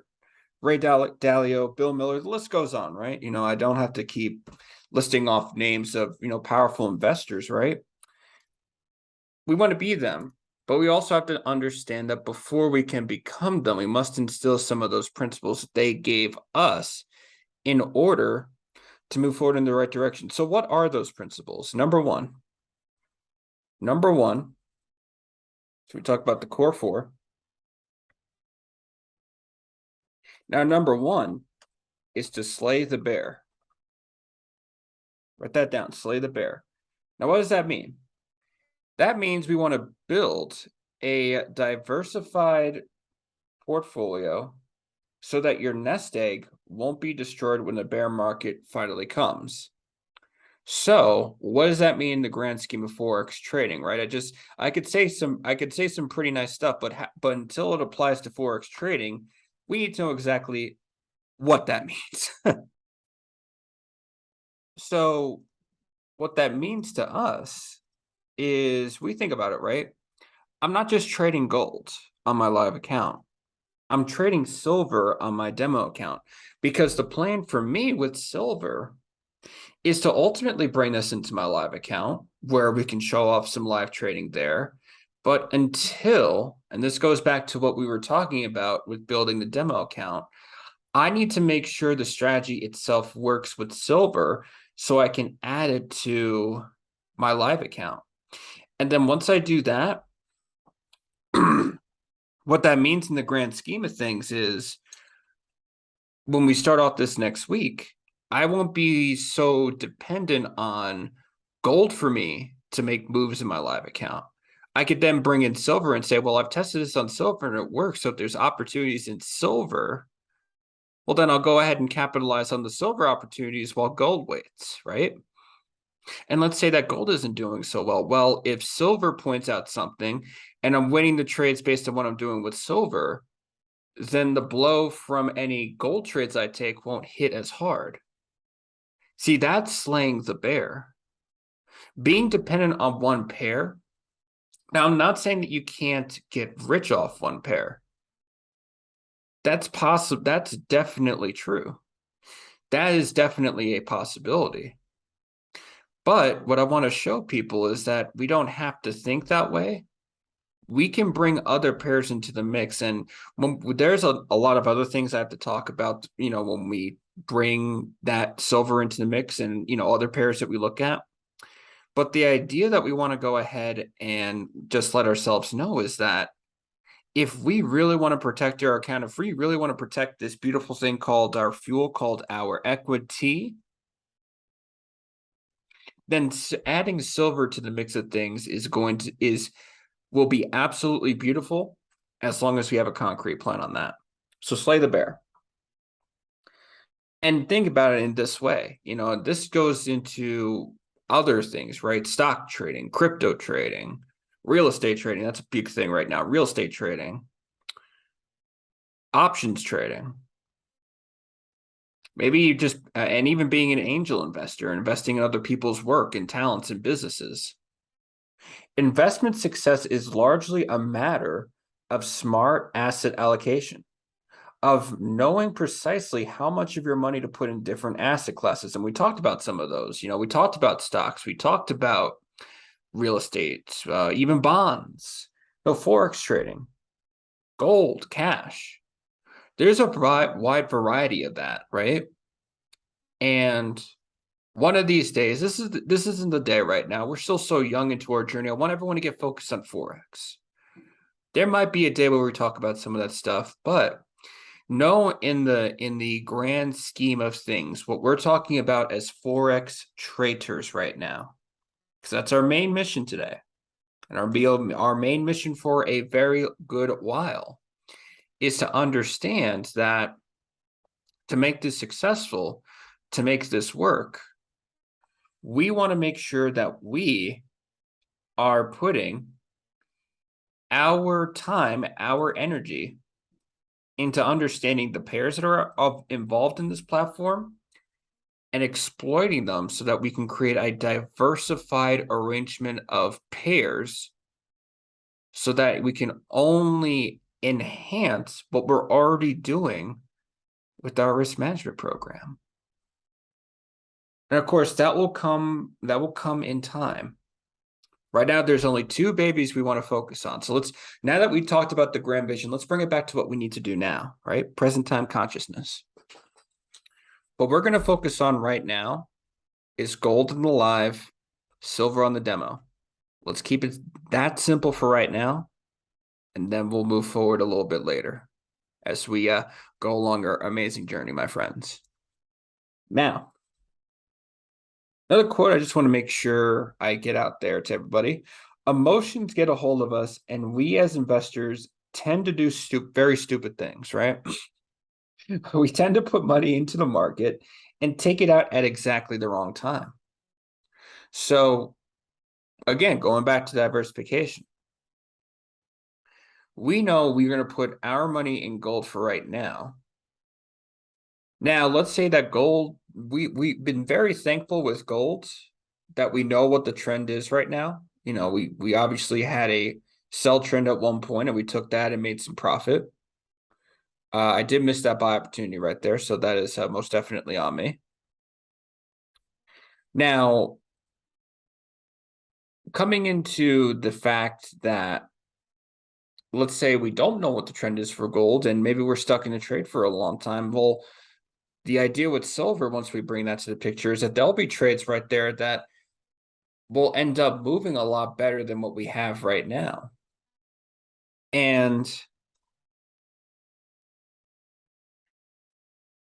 Ray Dalio, Bill Miller. The list goes on, right? I don't have to keep listing off names of, powerful investors, right? We want to be them, but we also have to understand that before we can become them, we must instill some of those principles that they gave us in order to move forward in the right direction. So what are those principles? Number one, so we talk about the core four. Now, number one is to slay the bear. Write that down, slay the bear. Now, what does that mean? That means we want to build a diversified portfolio so that your nest egg won't be destroyed when the bear market finally comes. So what does that mean in the grand scheme of Forex trading, right? I could say some pretty nice stuff, but until it applies to Forex trading, we need to know exactly what that means. So what that means to us is, we think about it, right? I'm not just trading gold on my live account. I'm trading silver on my demo account, because the plan for me with silver is to ultimately bring this into my live account where we can show off some live trading there. But until, and this goes back to what we were talking about with building the demo account, I need to make sure the strategy itself works with silver so I can add it to my live account. And then once I do that, what that means in the grand scheme of things is, when we start off this next week, I won't be so dependent on gold for me to make moves in my live account. I could then bring in silver and say, well, I've tested this on silver and it works. So if there's opportunities in silver, well, then I'll go ahead and capitalize on the silver opportunities while gold waits, right? And let's say that gold isn't doing so well. Well, if silver points out something and I'm winning the trades based on what I'm doing with silver, then the blow from any gold trades I take won't hit as hard. See, that's slaying the bear. Being dependent on one pair. Now, I'm not saying that you can't get rich off one pair. That's possible. That's definitely true. That is definitely a possibility. But what I want to show people is that we don't have to think that way. We can bring other pairs into the mix. And there's a lot of other things I have to talk about, when we bring that silver into the mix and, other pairs that we look at. But the idea that we want to go ahead and just let ourselves know is that if we really want to protect our account, if we really want to protect this beautiful thing called our fuel, called our equity, then adding silver to the mix of things will be absolutely beautiful, as long as we have a concrete plan on that. So slay the bear. And think about it in this way. This goes into other things, right? Stock trading, crypto trading, real estate trading. That's a big thing right now. Real estate trading, options trading. Maybe you just, and even being an angel investor, investing in other people's work and talents and businesses. Investment success is largely a matter of smart asset allocation, of knowing precisely how much of your money to put in different asset classes. And we talked about some of those. We talked about stocks. We talked about real estate, even bonds, Forex trading, gold, cash. There's a wide variety of that, right? And one of these days, this isn't the day right now. We're still so young into our journey. I want everyone to get focused on Forex. There might be a day where we talk about some of that stuff, but no, in the grand scheme of things, what we're talking about as Forex traders right now, because that's our main mission today, and our main mission for a very good while, is to understand that to make this successful, to make this work, we want to make sure that we are putting our time, our energy into understanding the pairs that are involved in this platform and exploiting them so that we can create a diversified arrangement of pairs so that we can only enhance what we're already doing with our risk management program. And of course, that will come in time. Right now, there's only two babies we want to focus on. So now that we talked about the grand vision, let's bring it back to what we need to do now, right? Present time consciousness. What we're going to focus on right now is gold in the live, silver on the demo. Let's keep it that simple for right now, and then we'll move forward a little bit later as we go along our amazing journey, my friends. Now, another quote I just want to make sure I get out there to everybody. Emotions get a hold of us, and we as investors tend to do very stupid things, right? We tend to put money into the market and take it out at exactly the wrong time. So again, going back to diversification, we know we're going to put our money in gold for right now. Now, let's say that gold, we've been very thankful with gold that we know what the trend is right now. You know, we obviously had a sell trend at one point, and we took that and made some profit. I did miss that buy opportunity right there, so that is most definitely on me. Now, coming into the fact that, let's say we don't know what the trend is for gold, and maybe we're stuck in a trade for a long time. Well, the idea with silver, once we bring that to the picture, is that there'll be trades right there that will end up moving a lot better than what we have right now. And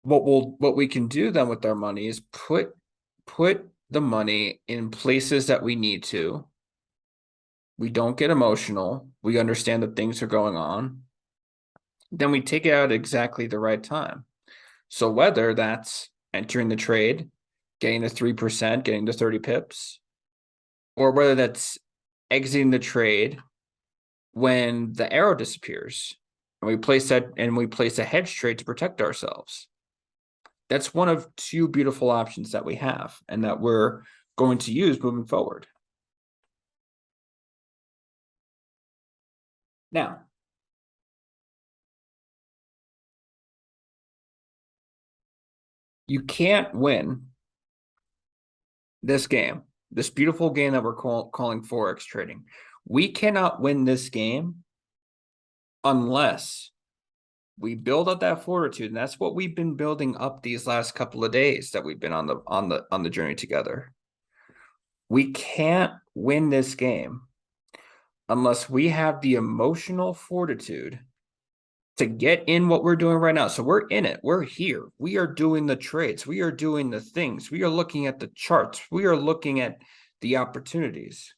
what we can do then with our money is put the money in places that we need to. We don't get emotional. We understand that things are going on. Then we take it out at exactly the right time. So whether that's entering the trade, getting the 3%, getting the 30 pips, or whether that's exiting the trade when the arrow disappears and we place a hedge trade to protect ourselves. That's one of two beautiful options that we have and that we're going to use moving forward. Now, you can't win this game, this beautiful game that we're calling Forex trading. We cannot win this game unless we build up that fortitude, and that's what we've been building up these last couple of days that we've been on the journey together. We can't win this game unless we have the emotional fortitude to get in what we're doing right now. So we're in it. We're here. We are doing the trades. We are doing the things. We are looking at the charts. We are looking at the opportunities.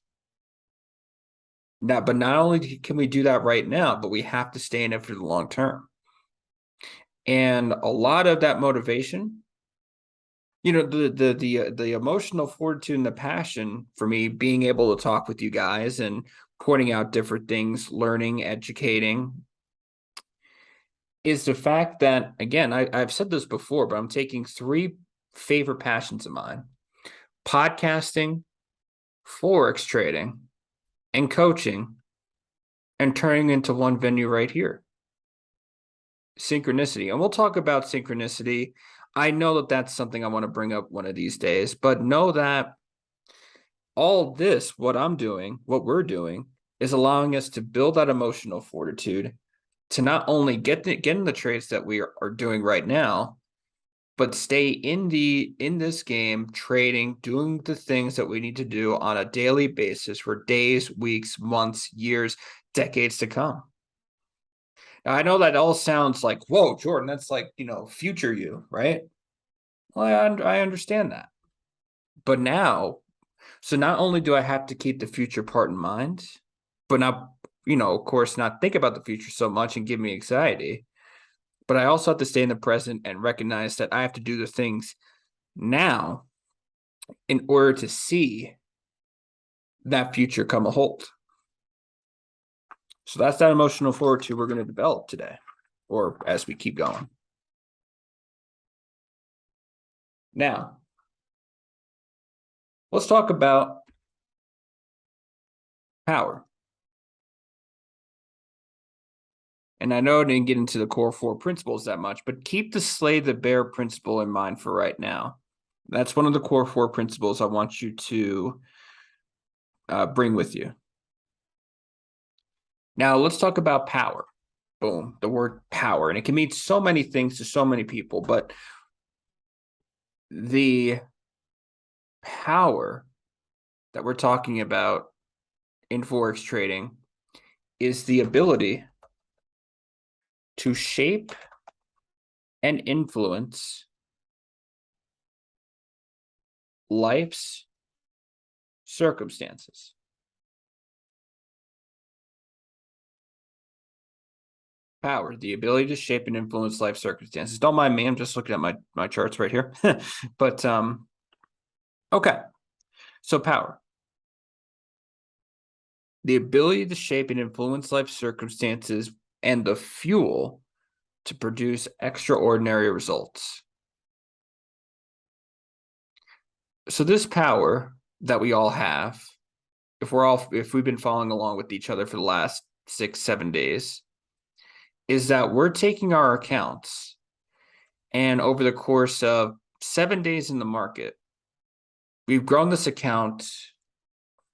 Now, but not only can we do that right now, but we have to stay in it for the long term. And a lot of that motivation, you know, the emotional fortitude and the passion for me being able to talk with you guys and pointing out different things, learning, educating, is the fact that, again, I've said this before, but I'm taking three favorite passions of mine: podcasting, Forex trading, and coaching, and turning into one venue right here. Synchronicity. And we'll talk about synchronicity. I know that that's something I want to bring up one of these days, but know that all this, what I'm doing, what we're doing, is allowing us to build that emotional fortitude to not only get in the trades that we are doing right now, but stay in this game, trading, doing the things that we need to do on a daily basis for days, weeks, months, years, decades to come. Now, I know that all sounds like, whoa, Jordan, that's like, future you, right? Well, I understand that. But now, so not only do I have to keep the future part in mind, but not, of course, not think about the future so much and give me anxiety, but I also have to stay in the present and recognize that I have to do the things now in order to see that future come a hold. So that's that emotional fortitude we're going to develop today, or as we keep going. Now, let's talk about power. And I know I didn't get into the core four principles that much, but keep the slay the bear principle in mind for right now. That's one of the core four principles I want you to bring with you. Now, let's talk about power. Boom, the word power. And it can mean so many things to so many people, but the power that we're talking about in Forex trading is the ability to shape and influence life's circumstances. Power, the ability to shape and influence life circumstances. Don't mind me, I'm just looking at my charts right here. But okay. So power. The ability to shape and influence life circumstances and the fuel to produce extraordinary results. So this power that we all have, if we've been following along with each other for the last 6-7 days, is that we're taking our accounts, and over the course of 7 days in the market, we've grown this account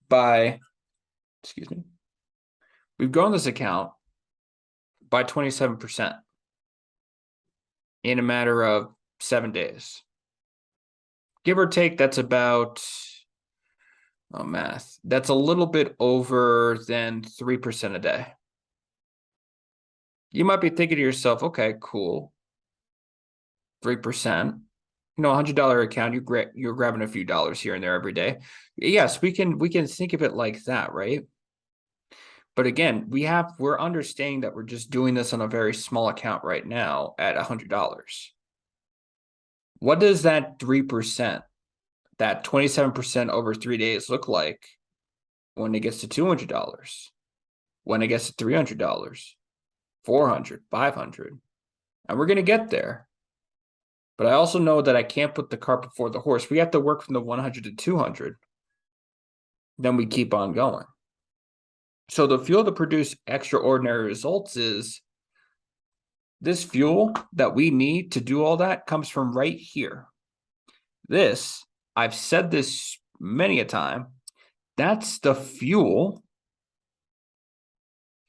by, we've grown this account by 27% in a matter of 7 days. Give or take, that's about, math. That's a little bit over than 3% a day. You might be thinking to yourself, okay, cool. 3%. You know, $100 account, you're grabbing a few dollars here and there every day. Yes, we can think of it like that, right? But again, we're understanding that we're just doing this on a very small account right now at $100. What does that 3%, that 27% over 3 days look like when it gets to $200? When it gets to $300, 400, 500, and we're going to get there. But I also know that I can't put the cart before the horse. We have to work from the 100 to 200. Then we keep on going. So the fuel to produce extraordinary results is this fuel that we need to do all that comes from right here. This, I've said this many a time, that's the fuel.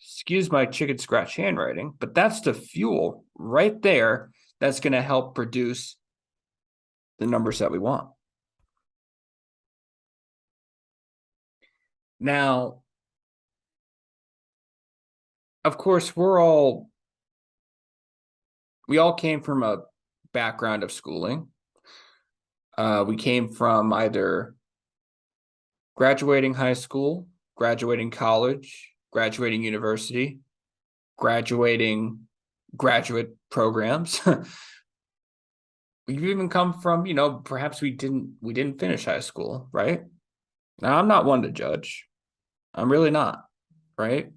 Excuse my chicken scratch handwriting, but that's the fuel right there that's going to help produce the numbers that we want. Now, of course, we all came from a background of schooling. We came from either graduating high school, graduating college, graduating university, graduating graduate programs. We've even come from, perhaps we didn't finish high school, right? Now, I'm not one to judge. I'm really not, right?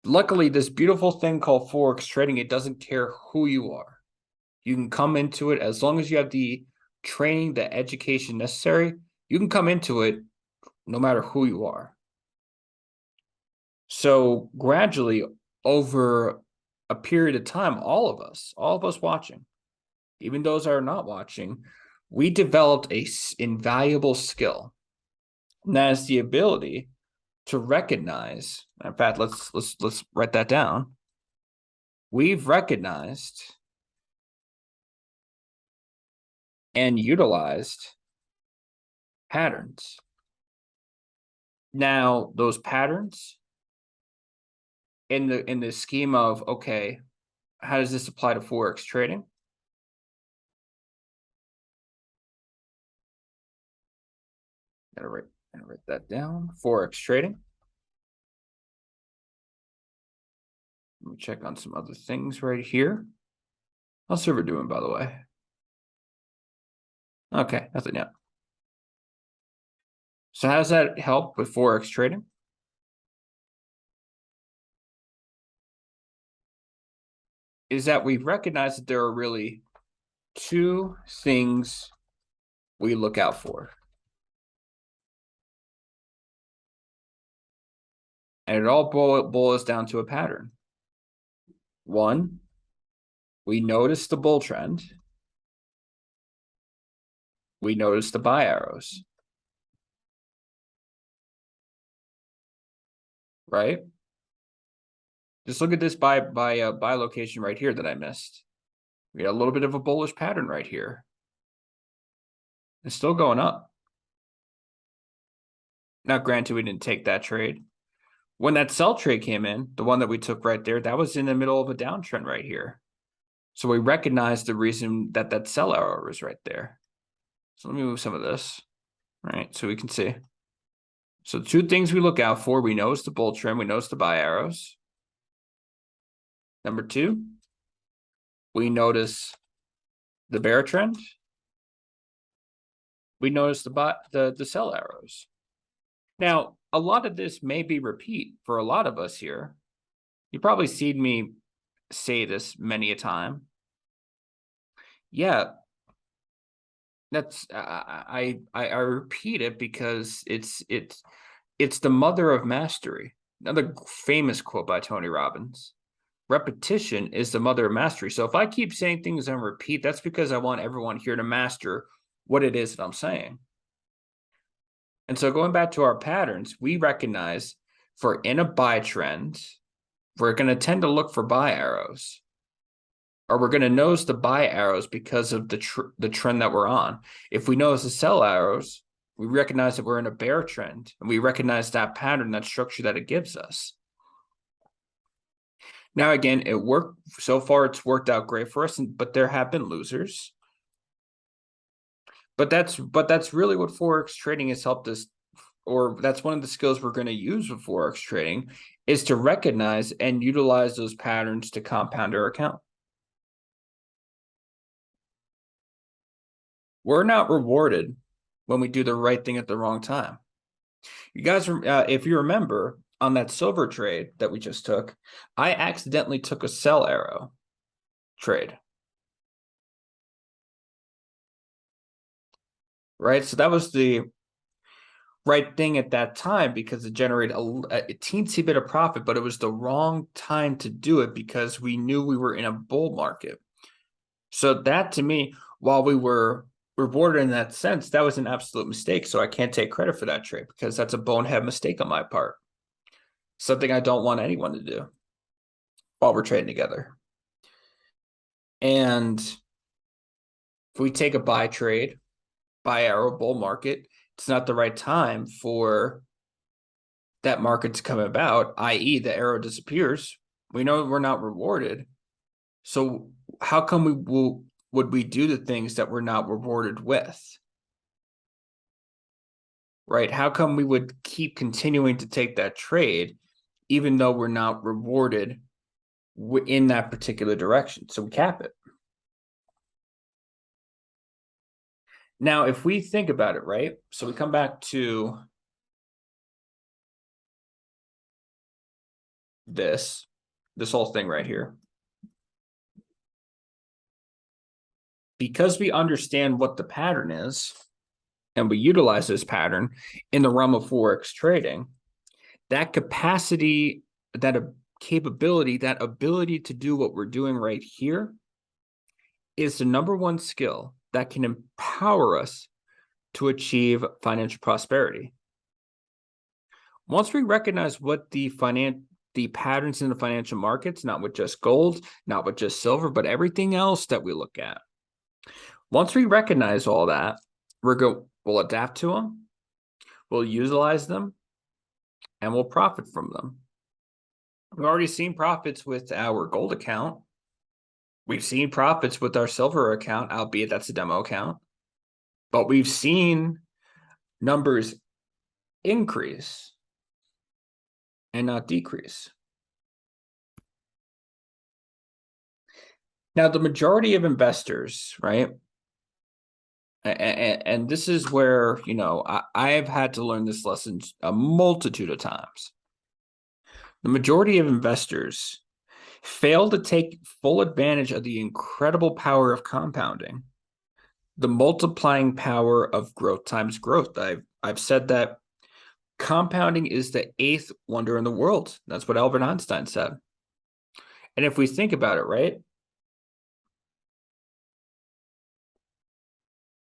Luckily, this beautiful thing called Forex trading, it doesn't care who you are. You can come into it as long as you have the training, the education necessary. You can come into it no matter who you are. So gradually, over a period of time, all of us watching, even those that are not watching, we developed a invaluable skill. And that is the ability to recognize. In fact, let's write that down. We've recognized and utilized patterns. Now, those patterns in the scheme of, okay, how does this apply to Forex trading? Gotta write that down. Forex trading. Let me check on some other things right here. How's server doing, by the way? Okay, nothing yet. So how does that help with Forex trading? Is that we've recognized that there are really two things we look out for. And it all boils down to a pattern. One, we notice the bull trend. We notice the buy arrows. Right? Just look at this buy location right here that I missed. We got a little bit of a bullish pattern right here. It's still going up. Now, granted, we didn't take that trade. When that sell trade came in, the one that we took right there, that was in the middle of a downtrend right here. So we recognized the reason that that sell arrow was right there. So let me move some of this, right? So we can see. So two things we look out for. We notice the bull trend. We notice the buy arrows. Number two, we notice the bear trend. We notice the sell arrows. Now, a lot of this may be repeat for a lot of us here. You probably seen me say this many a time. Yeah, that's I repeat it because it's the mother of mastery. Another famous quote by Tony Robbins. Repetition is the mother of mastery. So if I keep saying things on repeat, that's because I want everyone here to master what it is that I'm saying. And so going back to our patterns, we recognize for in a buy trend, we're going to tend to look for buy arrows, or we're going to notice the buy arrows because of the trend that we're on. If we notice the sell arrows, we recognize that we're in a bear trend, and we recognize that pattern, that structure that it gives us. Now, again, it worked so far. It's worked out great for us, but there have been losers. But that's really what Forex trading has helped us, or that's one of the skills we're going to use with Forex trading, is to recognize and utilize those patterns to compound our account. We're not rewarded when we do the right thing at the wrong time. You guys, if you remember on that silver trade that we just took, I accidentally took a sell arrow trade. Right? So that was the right thing at that time because it generated a teensy bit of profit, but it was the wrong time to do it because we knew we were in a bull market. So that, to me, while we were rewarded in that sense, that was an absolute mistake. So I can't take credit for that trade because that's a bonehead mistake on my part. Something I don't want anyone to do while we're trading together. And if we take a buy trade, buy arrow bull market, it's not the right time for that market to come about, i.e. the arrow disappears. We know we're not rewarded. So how come would we do the things that we're not rewarded with? Right? How come we would keep continuing to take that trade even though we're not rewarded in that particular direction? So we cap it. Now, if we think about it, right? So we come back to this whole thing right here. Because we understand what the pattern is and we utilize this pattern in the realm of Forex trading, that capacity, that capability, that ability to do what we're doing right here is the number one skill that can empower us to achieve financial prosperity. Once we recognize what the patterns in the financial markets, not with just gold, not with just silver, but everything else that we look at. Once we recognize all that, we'll adapt to them, we'll utilize them, and we'll profit from them. We've already seen profits with our gold account. We've seen profits with our silver account, albeit that's a demo account. But we've seen numbers increase and not decrease. Now, the majority of investors, right? And this is where, I have had to learn this lesson a multitude of times. The majority of investors fail to take full advantage of the incredible power of compounding, the multiplying power of growth times growth. I've said that compounding is the eighth wonder in the world. That's what Albert Einstein said. And if we think about it, right?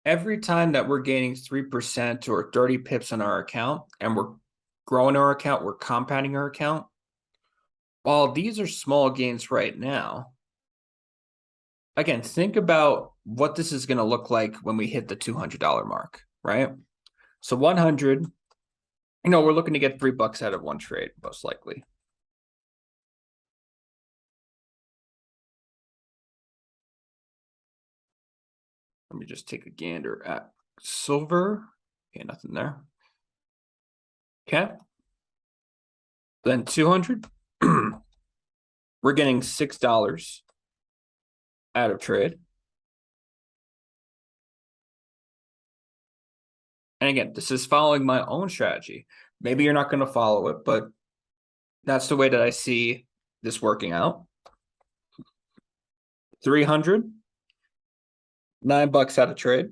Every time that we're gaining 3% or 30 pips on our account and we're growing our account, we're compounding our account, while these are small gains right now, again, think about what this is going to look like when we hit the $200 mark, right? So 100, we're looking to get $3 out of one trade, most likely. Let me just take a gander at silver. Okay, nothing there. Okay. Then 200. We're getting $6 out of trade. And again, this is following my own strategy. Maybe you're not going to follow it, but that's the way that I see this working out. 300, $9 out of trade.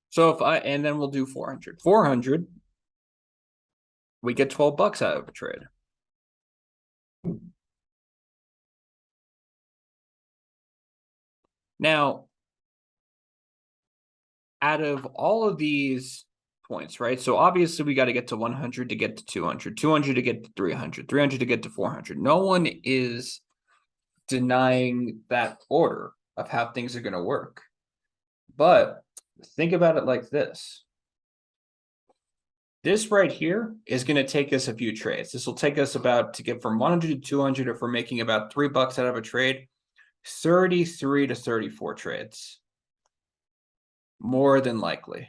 So and then we'll do 400. 400, we get $12 out of a trade. Now, out of all of these points, right? So obviously we got to get to 100 to get to 200, 200 to get to 300, 300 to get to 400. No one is denying that order of how things are going to work. But think about it like this. This right here is going to take us a few trades. This will take us about, to get from 100 to 200, if we're making about $3 out of a trade, 33 to 34 trades. More than likely.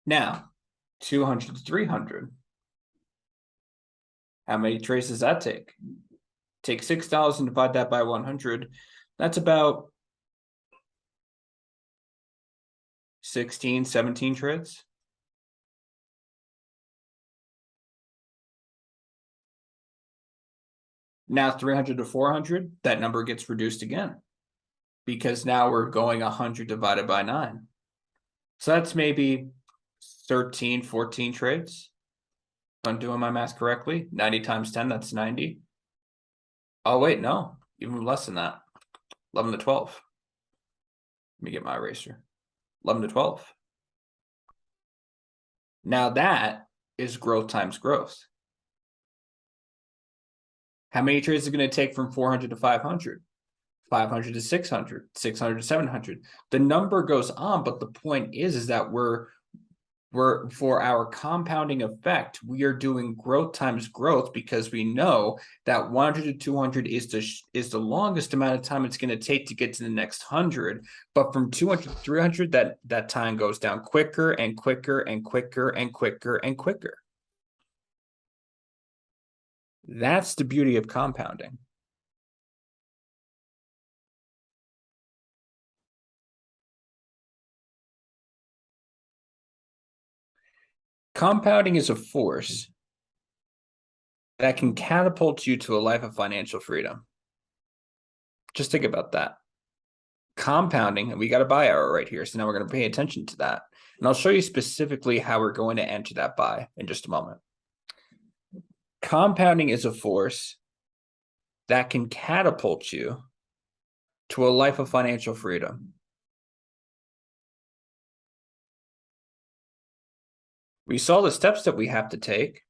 Now, 200 to 300. How many trades does that take? Take $6 and divide that by 100. That's about 16, 17 trades. Now 300 to 400, that number gets reduced again, because now we're going 100 divided by 9. So that's maybe 13, 14 trades. If I'm doing my math correctly, 90 times 10, that's 90. Oh, wait, no, even less than that. 11 to 12. Let me get my eraser. 11 to 12. Now that is growth times growth. How many trades is it going to take from 400 to 500? 500 to 600, 600 to 700. The number goes on, but the point is that we're for our compounding effect, we are doing growth times growth, because we know that 100 to 200 is the longest amount of time it's going to take to get to the next 100. But from 200 to 300, that time goes down quicker and quicker and quicker and quicker and quicker. That's the beauty of compounding. Compounding is a force that can catapult you to a life of financial freedom. Just think about that. Compounding, and we got a buy arrow right here, so now we're going to pay attention to that. And I'll show you specifically how we're going to enter that buy in just a moment. Compounding is a force that can catapult you to a life of financial freedom. We saw the steps that we have to take.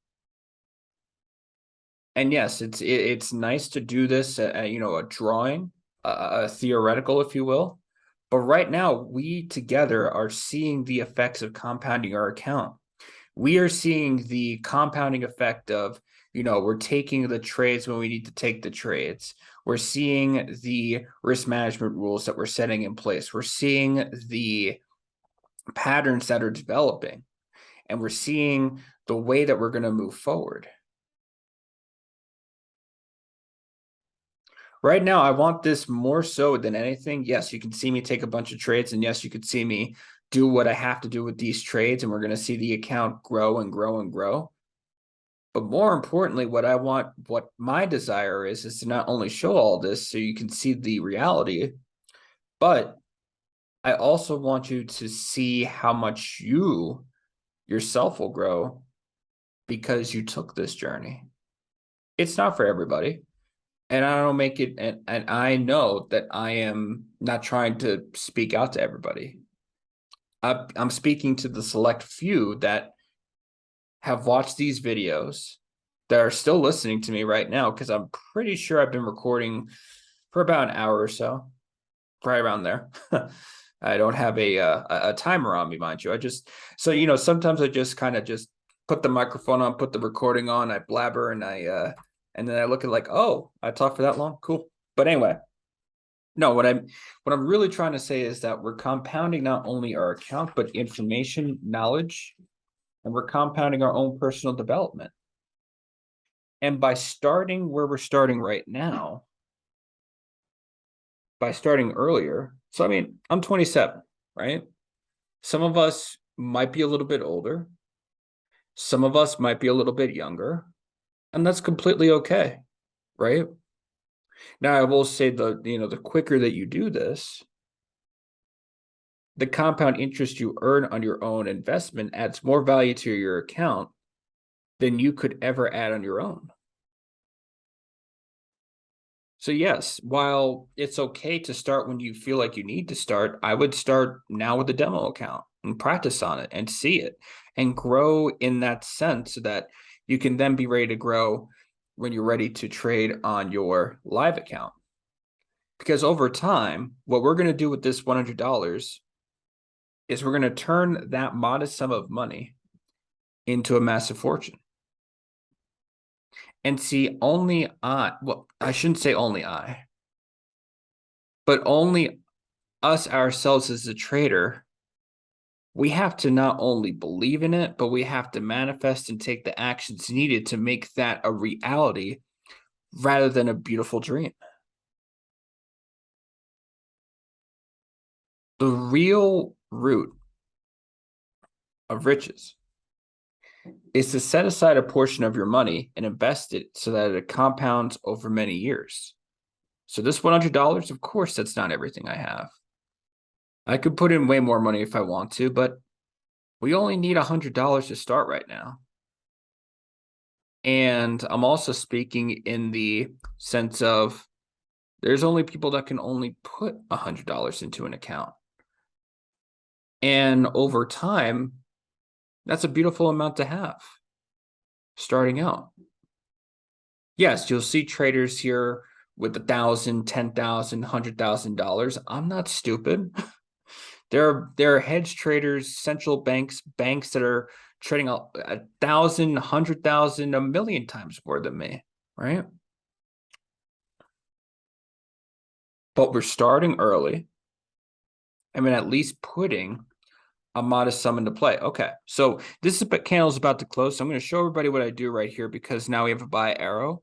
And yes, it's nice to do this, a drawing, a theoretical, if you will. But right now, we together are seeing the effects of compounding our account. We are seeing the compounding effect of, we're taking the trades when we need to take the trades. We're seeing the risk management rules that we're setting in place. We're seeing the patterns that are developing, and we're seeing the way that we're going to move forward. Right now, I want this more so than anything. Yes, you can see me take a bunch of trades, and yes, you could see me do what I have to do with these trades, and we're going to see the account grow and grow and grow. But more importantly, what my desire is to not only show all this so you can see the reality, but I also want you to see how much you yourself will grow because you took this journey. It's not for everybody. And I don't make it, and I know that I am not trying to speak out to everybody. I'm speaking to the select few that have watched these videos, that are still listening to me right now, because I'm pretty sure I've been recording for about an hour or so, right around there. I don't have a timer on me, mind you. I just, so sometimes I just kind of just put the microphone on, put the recording on, I blabber, and and then I look at like, oh, I talked for that long, cool. But anyway, no, what I'm really trying to say is that we're compounding not only our account but information, knowledge, and we're compounding our own personal development. And by starting where we're starting right now, by starting earlier, so I mean, I'm 27, right? Some of us might be a little bit older, some of us might be a little bit younger, and that's completely okay, right? Now, I will say the quicker that you do this, the compound interest you earn on your own investment adds more value to your account than you could ever add on your own. So yes, while it's okay to start when you feel like you need to start, I would start now with a demo account and practice on it and see it and grow in that sense so that you can then be ready to grow when you're ready to trade on your live account. Because over time, what we're going to do with this $100 is we're going to turn that modest sum of money into a massive fortune. And see, only I shouldn't say only but only us ourselves as a trader, we have to not only believe in it, but we have to manifest and take the actions needed to make that a reality rather than a beautiful dream. The real root of riches is to set aside a portion of your money and invest it so that it compounds over many years. So this $100, of course, that's not everything I have. I could put in way more money if I want to, but we only need $100 to start right now. And I'm also speaking in the sense of there's only people that can only put $100 into an account. And over time, that's a beautiful amount to have starting out. Yes, you'll see traders here with $1,000, $10,000, $100,000. I'm not stupid. There are hedge traders, central banks that are trading 1,000, 100,000, 1,000,000 times more than me, right? But we're starting early. I mean, at least putting a modest sum into play. Okay, so this candle's about to close. So I'm going to show everybody what I do right here because now we have a buy arrow.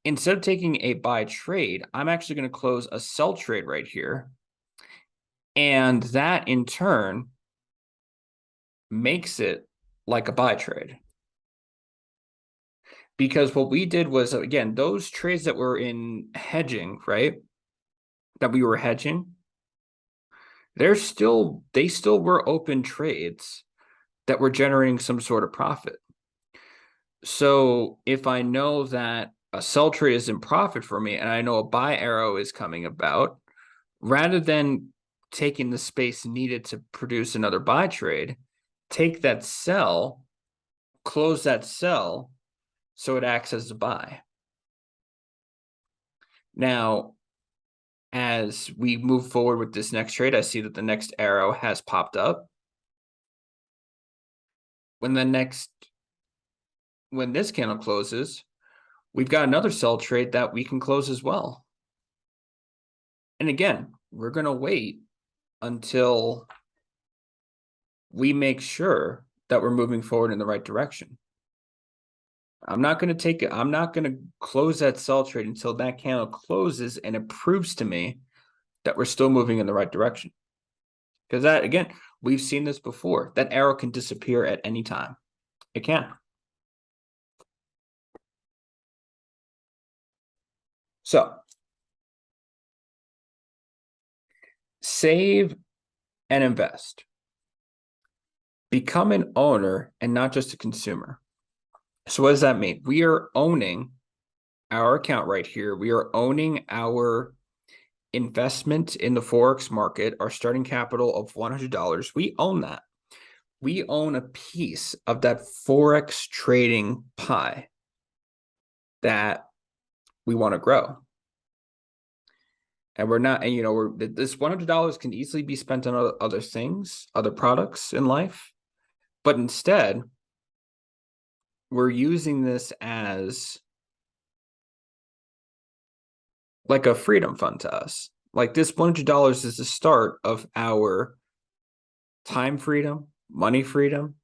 Instead of taking a buy trade, I'm actually going to close a sell trade right here. And that in turn makes it like a buy trade. Because what we did was, again, those trades that were in hedging, right? That we were hedging, they still were open trades that were generating some sort of profit. So if I know that a sell trade is in profit for me and I know a buy arrow is coming about, rather than taking the space needed to produce another buy trade, take that sell, close that sell, so it acts as a buy. Now, as we move forward with this next trade, I see that the next arrow has popped up. When this candle closes, we've got another sell trade that we can close as well. And again, we're going to wait until we make sure that we're moving forward in the right direction. I'm not going to close that sell trade until that candle closes and it proves to me that we're still moving in the right direction. Because that, again, we've seen this before. That arrow can disappear at any time. It can. So, save and invest. Become an owner and not just a consumer. So what does that mean? We are owning our account right here. We are owning our investment in the Forex market, our starting capital of $100, we own that. We own a piece of that Forex trading pie that we want to grow. And we're not, and this $100 can easily be spent on other things, other products in life. But instead, we're using this as like a freedom fund to us. Like this $100 is the start of our time freedom, money freedom,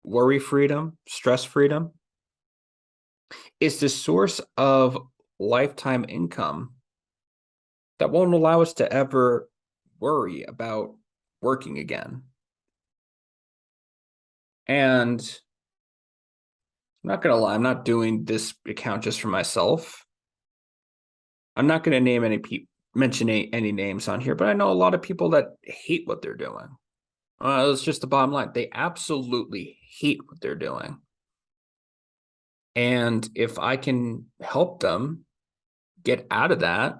worry freedom, stress freedom. It's the source of lifetime income that won't allow us to ever worry about working again. And I'm not going to lie, I'm not doing this account just for myself. I'm not going to mention any names on here, but I know a lot of people that hate what they're doing. It's just the bottom line. They absolutely hate what they're doing. And if I can help them get out of that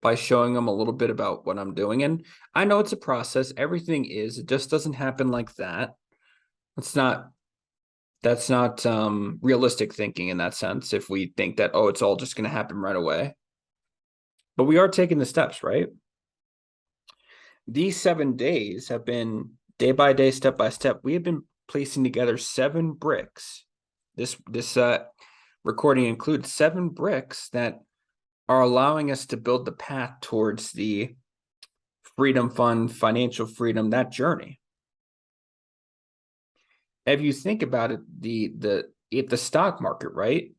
by showing them a little bit about what I'm doing, and I know it's a process. Everything is. It just doesn't happen like that. That's not realistic thinking in that sense. If we think that, it's all just going to happen right away. But we are taking the steps, right? These 7 days have been day by day, step by step. We have been placing together 7 bricks. This recording includes 7 bricks that are allowing us to build the path towards the freedom fund, financial freedom, that journey. If you think about it, the stock market, right,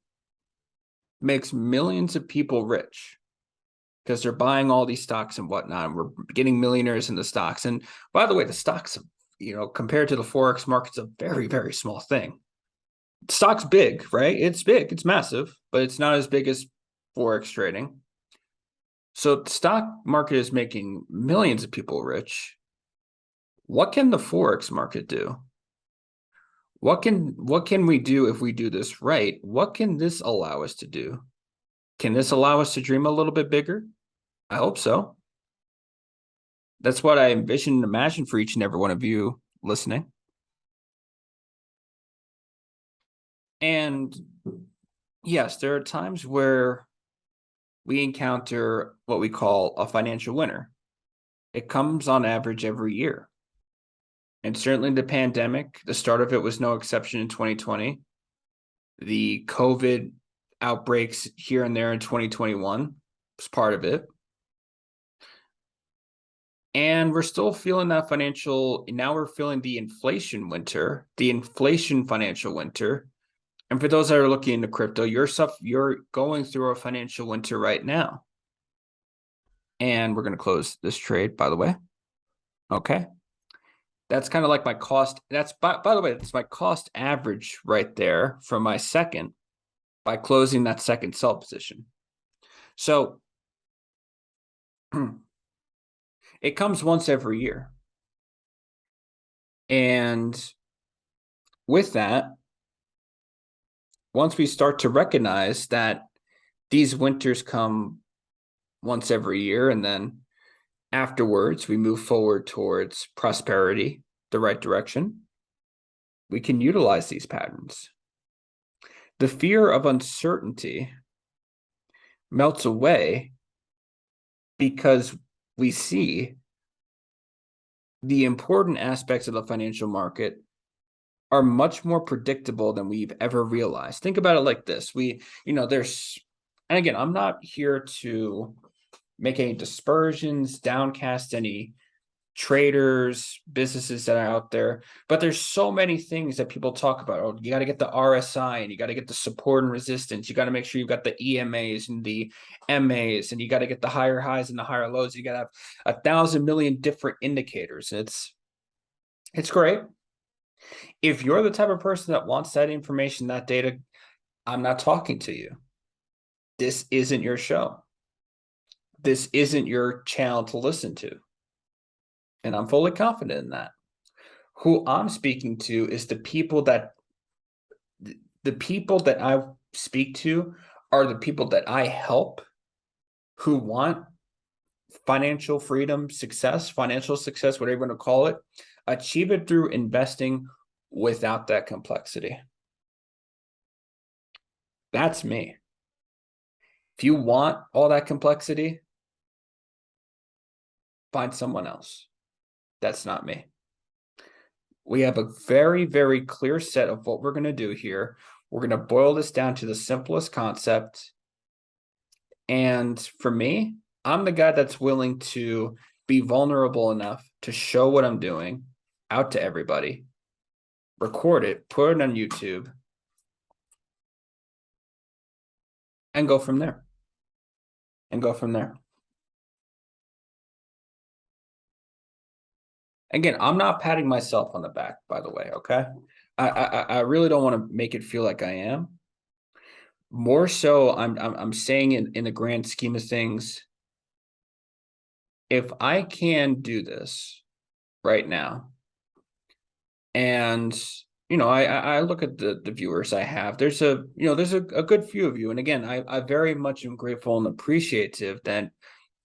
makes millions of people rich because they're buying all these stocks and whatnot. And we're getting millionaires in the stocks. And by the way, the stocks, compared to the Forex market's a very, very small thing. Stock's big, right? It's big, it's massive, but it's not as big as Forex trading. So the stock market is making millions of people rich. What can the Forex market do? What can we do if we do this right? What can this allow us to do? Can this allow us to dream a little bit bigger? I hope so. That's what I envision and imagine for each and every one of you listening. And yes, there are times where we encounter what we call a financial winter. It comes on average every year. And certainly the pandemic, the start of it was no exception in 2020. The COVID outbreaks here and there in 2021 was part of it. And we're still feeling that now we're feeling the inflation winter, the inflation financial winter. And for those that are looking into crypto, you're going through a financial winter right now. And we're going to close this trade, by the way. Okay. That's kind of like my cost. That's by the way, that's my cost average right there from my second by closing that second sell position. So it comes once every year. And with that, once we start to recognize that these winters come once every year, and then afterwards we move forward towards prosperity, the right direction, we can utilize these patterns. The fear of uncertainty melts away because we see the important aspects of the financial market are much more predictable than we've ever realized. Think about it like this. And again, I'm not here to make any dispersions, downcast any traders, businesses that are out there, but there's so many things that people talk about. Oh, you got to get the RSI and you got to get the support and resistance. You got to make sure you've got the EMAs and the MAs, and you got to get the higher highs and the higher lows. You got to have 1,000 million different indicators. It's great. If you're the type of person that wants that information, that data, I'm not talking to you. This isn't your show. This isn't your channel to listen to. And I'm fully confident in that. Who I'm speaking to is the people that I speak to are the people that I help, who want financial freedom, success, financial success, whatever you want to call it, achieve it through investing without that complexity. That's me. If you want all that complexity, find someone else. That's not me. We have a very, very clear set of what we're going to do here. We're going to boil this down to the simplest concept. And for me, I'm the guy that's willing to be vulnerable enough to show what I'm doing out to everybody, record it, put it on YouTube, and go from there. Again, I'm not patting myself on the back, by the way, okay? I really don't want to make it feel like I am. More so, I'm saying in the grand scheme of things, if I can do this right now, and I look at the viewers I have, there's a good few of you, and again, I very much am grateful and appreciative that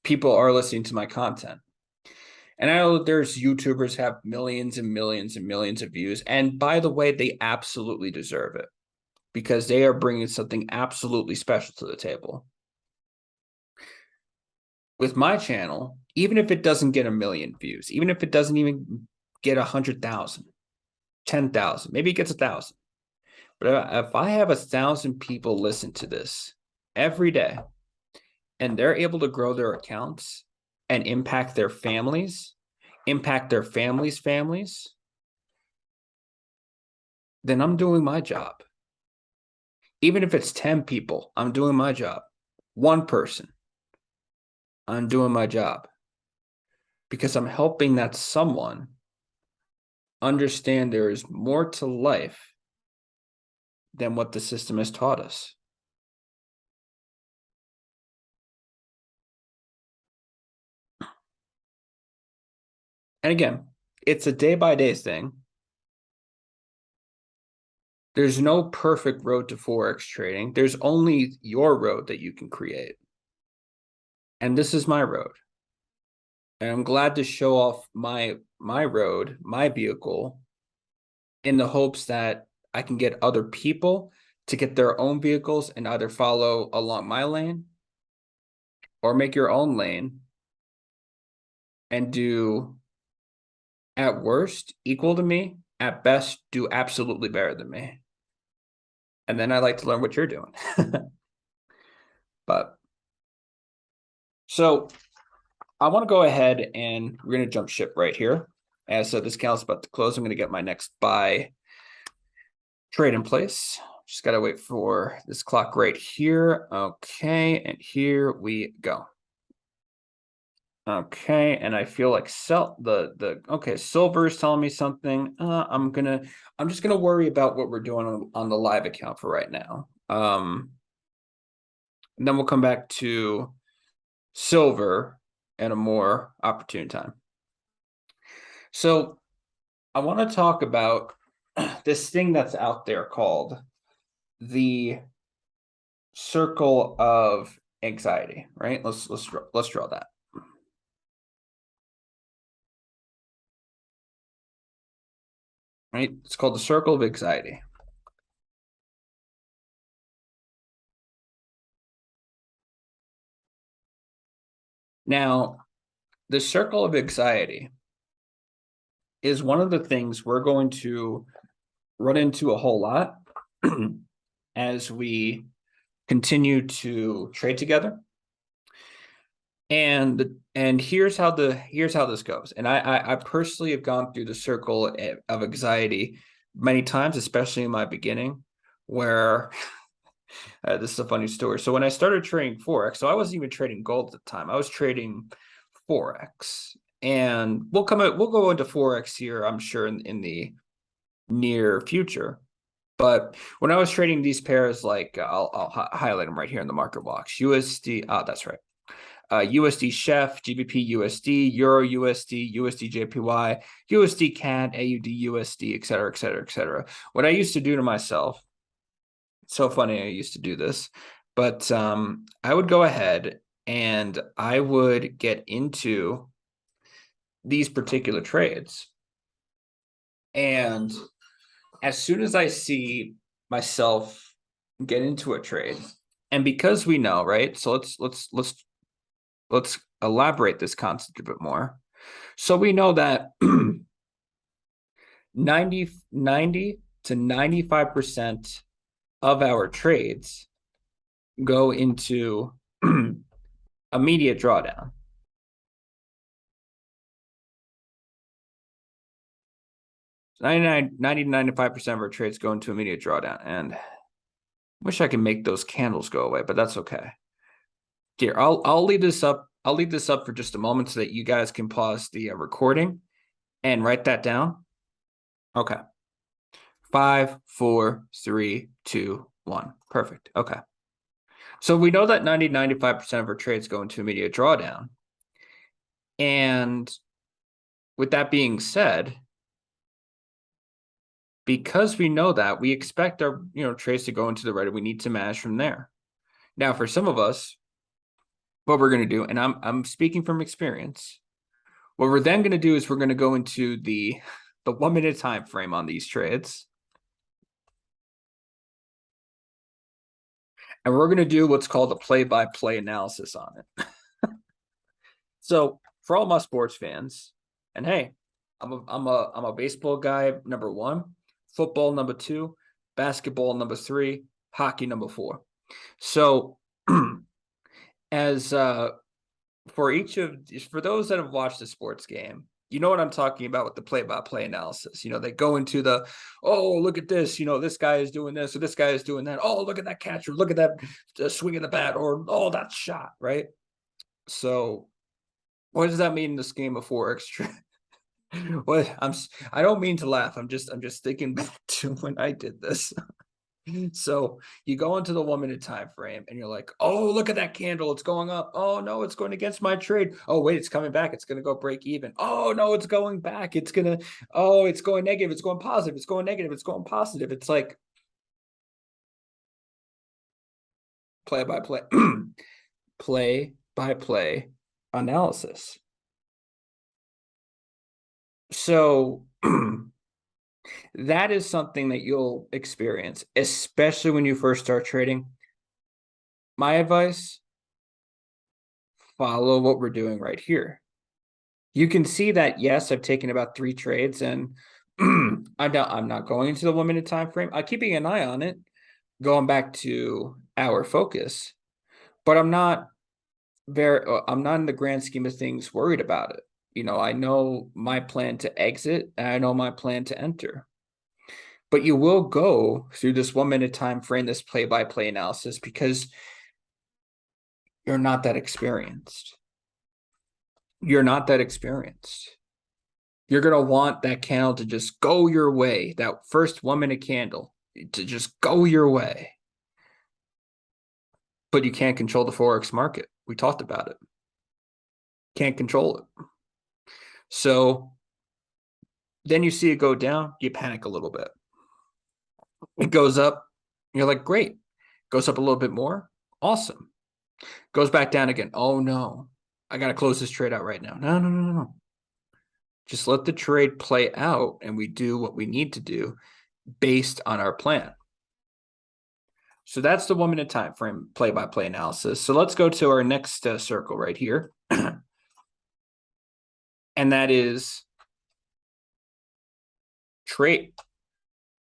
people are listening to my content. And I know there's YouTubers have millions and millions and millions of views. And by the way, they absolutely deserve it because they are bringing something absolutely special to the table. With my channel, even if it doesn't get 1 million views, even if it doesn't even get 100,000, 10,000, maybe it gets 1,000. But if I have 1,000 people listen to this every day and they're able to grow their accounts and impact their families, families, then I'm doing my job. Even if it's 10 people, I'm doing my job. One person, I'm doing my job. Because I'm helping that someone understand there is more to life than what the system has taught us. And again, it's a day-by-day thing. There's no perfect road to Forex trading. There's only your road that you can create. And this is my road. And I'm glad to show off my road, my vehicle, in the hopes that I can get other people to get their own vehicles and either follow along my lane or make your own lane and do, at worst, equal to me, at best, do absolutely better than me. And then I like to learn what you're doing. But so I want to go ahead and we're going to jump ship right here. As this account's about to close, I'm going to get my next buy trade in place. Just got to wait for this clock right here. Okay, and here we go. Okay, and I feel like okay, silver is telling me something. I'm just gonna worry about what we're doing on the live account for right now. And then we'll come back to silver at a more opportune time. So I want to talk about this thing that's out there called the circle of anxiety, right? Let's draw that. Right? It's called the circle of anxiety. Now, the circle of anxiety is one of the things we're going to run into a whole lot as we continue to trade together. And here's how this goes. And I personally have gone through the circle of anxiety many times, especially in my beginning, where this is a funny story. So when I started trading Forex, so I wasn't even trading gold at the time. I was trading Forex. And we'll go into Forex here, I'm sure, in the near future. But when I was trading these pairs, like I'll highlight them right here in the market box. USD, that's right. USD Chef, GBP USD, Euro USD, USD JPY, USD CAD, AUD USD, et cetera, et cetera, et cetera. What I used to do to myself, it's so funny I used to do this, but I would go ahead and I would get into these particular trades. And as soon as I see myself get into a trade, and because we know, right? So let's elaborate this concept a bit more. So we know that 90 to 95% of our trades go into immediate drawdown. 90 to 95% of our trades go into immediate drawdown. And wish I could make those candles go away, but that's okay. Here, I'll leave this up. I'll leave this up for just a moment so that you guys can pause the recording and write that down. Okay. 5, 4, 3, 2, 1. Perfect. Okay. So we know that 90 to 95% of our trades go into immediate drawdown. And with that being said, because we know that, we expect our trades to go into the right, we need to manage from there. Now, for some of us, what we're going to do, and I'm speaking from experience, what we're then going to do is we're going to go into the 1 minute time frame on these trades. And we're going to do what's called a play-by-play analysis on it. So for all my sports fans, and hey, I'm a baseball guy, number 1, football, number 2, basketball, number 3, hockey, number 4. So as for those that have watched the sports game, you know what I'm talking about with the play-by-play analysis. They go into the, oh, look at this, this guy is doing this, or this guy is doing that. Oh, look at that catcher, look at that swing of the bat, or oh, that shot, right? So what does that mean in this game of Forex? What I don't mean to laugh. I'm just thinking back to when I did this. So you go into the 1 minute time frame and you're like, oh, look at that candle. It's going up. Oh, no, it's going against my trade. Oh, wait, it's coming back. It's going to go break even. Oh, no, it's going back. It's going negative. It's going positive. It's going negative. It's going positive. It's like play by play, play by play analysis. So that is something that you'll experience, especially when you first start trading. My advice, follow what we're doing right here. You can see that, yes, I've taken about 3 trades, and I'm not going into the 1 minute time frame. I'm keeping an eye on it, going back to our focus, but I'm not in the grand scheme of things worried about it. I know my plan to exit, and I know my plan to enter. But you will go through this 1 minute time frame, this play-by-play analysis, because you're not that experienced. You're not that experienced. You're going to want that candle to just go your way, that first 1 minute candle to just go your way. But you can't control the Forex market. We talked about it. Can't control it. So then you see it go down, you panic a little bit. It goes up, you're like, great. Goes up a little bit more, awesome. Goes back down again. Oh, no. I got to close this trade out right now. No. Just let the trade play out, and we do what we need to do based on our plan. So that's the 1 minute time frame play-by-play analysis. So let's go to our next circle right here. And that is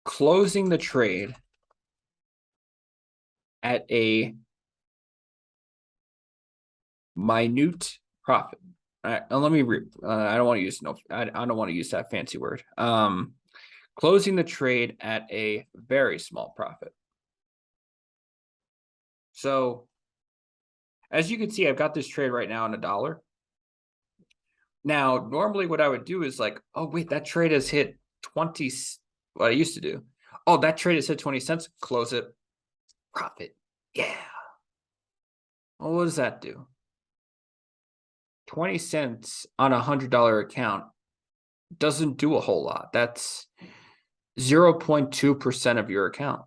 closing the trade at a minute profit. All right, let me I don't want to use I don't want to use that fancy word. Closing the trade at a very small profit. So as you can see, I've got this trade right now in $1. Now, normally what I would do is like, oh, wait, that trade has hit 20. What I used to do. Oh, that trade has hit 20 cents. Close it. Profit. Yeah. Well, what does that do? 20 cents on a $100 account doesn't do a whole lot. That's 0.2% of your account.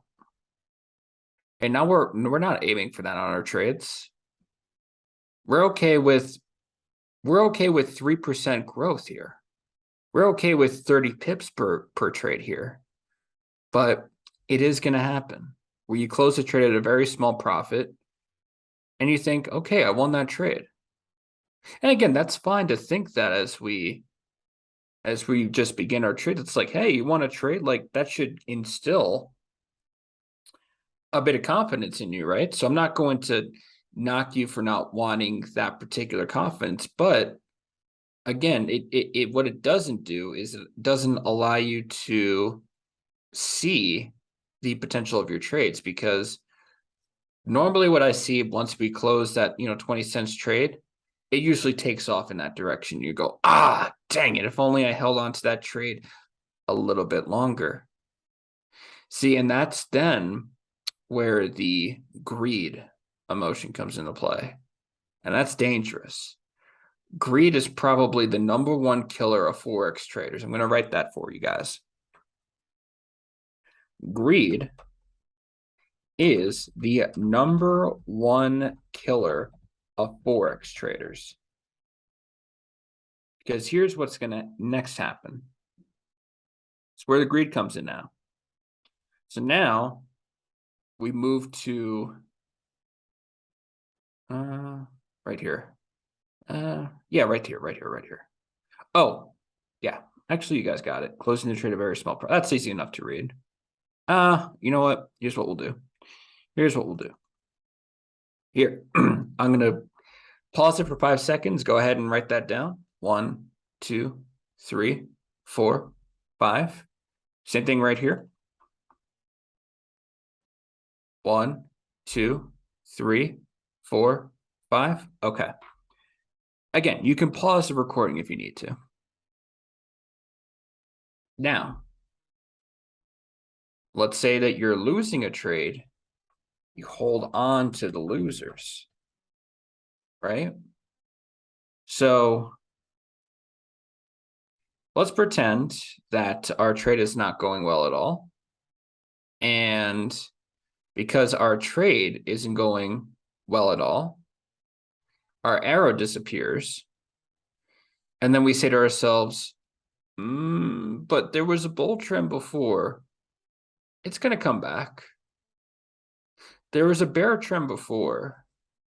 And now we're not aiming for that on our trades. We're okay with 3% growth here. We're okay with 30 pips per trade here. But it is going to happen where you close the trade at a very small profit and you think, okay, I won that trade. And again, that's fine to think that as we just begin our trade. It's like, hey, you want to trade? Like that should instill a bit of confidence in you, right? So I'm not going to knock you for not wanting that particular confidence, but again, it what it doesn't do is it doesn't allow you to see the potential of your trades, because normally what I see once we close that 20 cents trade, it usually takes off in that direction. You go, dang it, if only I held on to that trade a little bit longer. See, and that's then where the greed emotion comes into play. And that's dangerous. Greed is probably the number one killer of Forex traders. I'm going to write that for you guys. Greed is the number one killer of Forex traders. Because here's what's going to next happen. It's where the greed comes in now. So now we move to right here. Yeah, right here. Oh, yeah. Actually, you guys got it. Closing the trade a very small price. That's easy enough to read. You know what? Here's what we'll do. Here, I'm going to pause it for 5 seconds. Go ahead and write that down. 1, 2, 3, 4, 5. Same thing right here. 1, 2, 3, 4, 5. Okay. Again, you can pause the recording if you need to. Now, let's say that you're losing a trade. You hold on to the losers, right? So let's pretend that our trade is not going well at all. And because our trade isn't going well at all, our arrow disappears. And then we say to ourselves, but there was a bull trend before. It's going to come back. There was a bear trend before.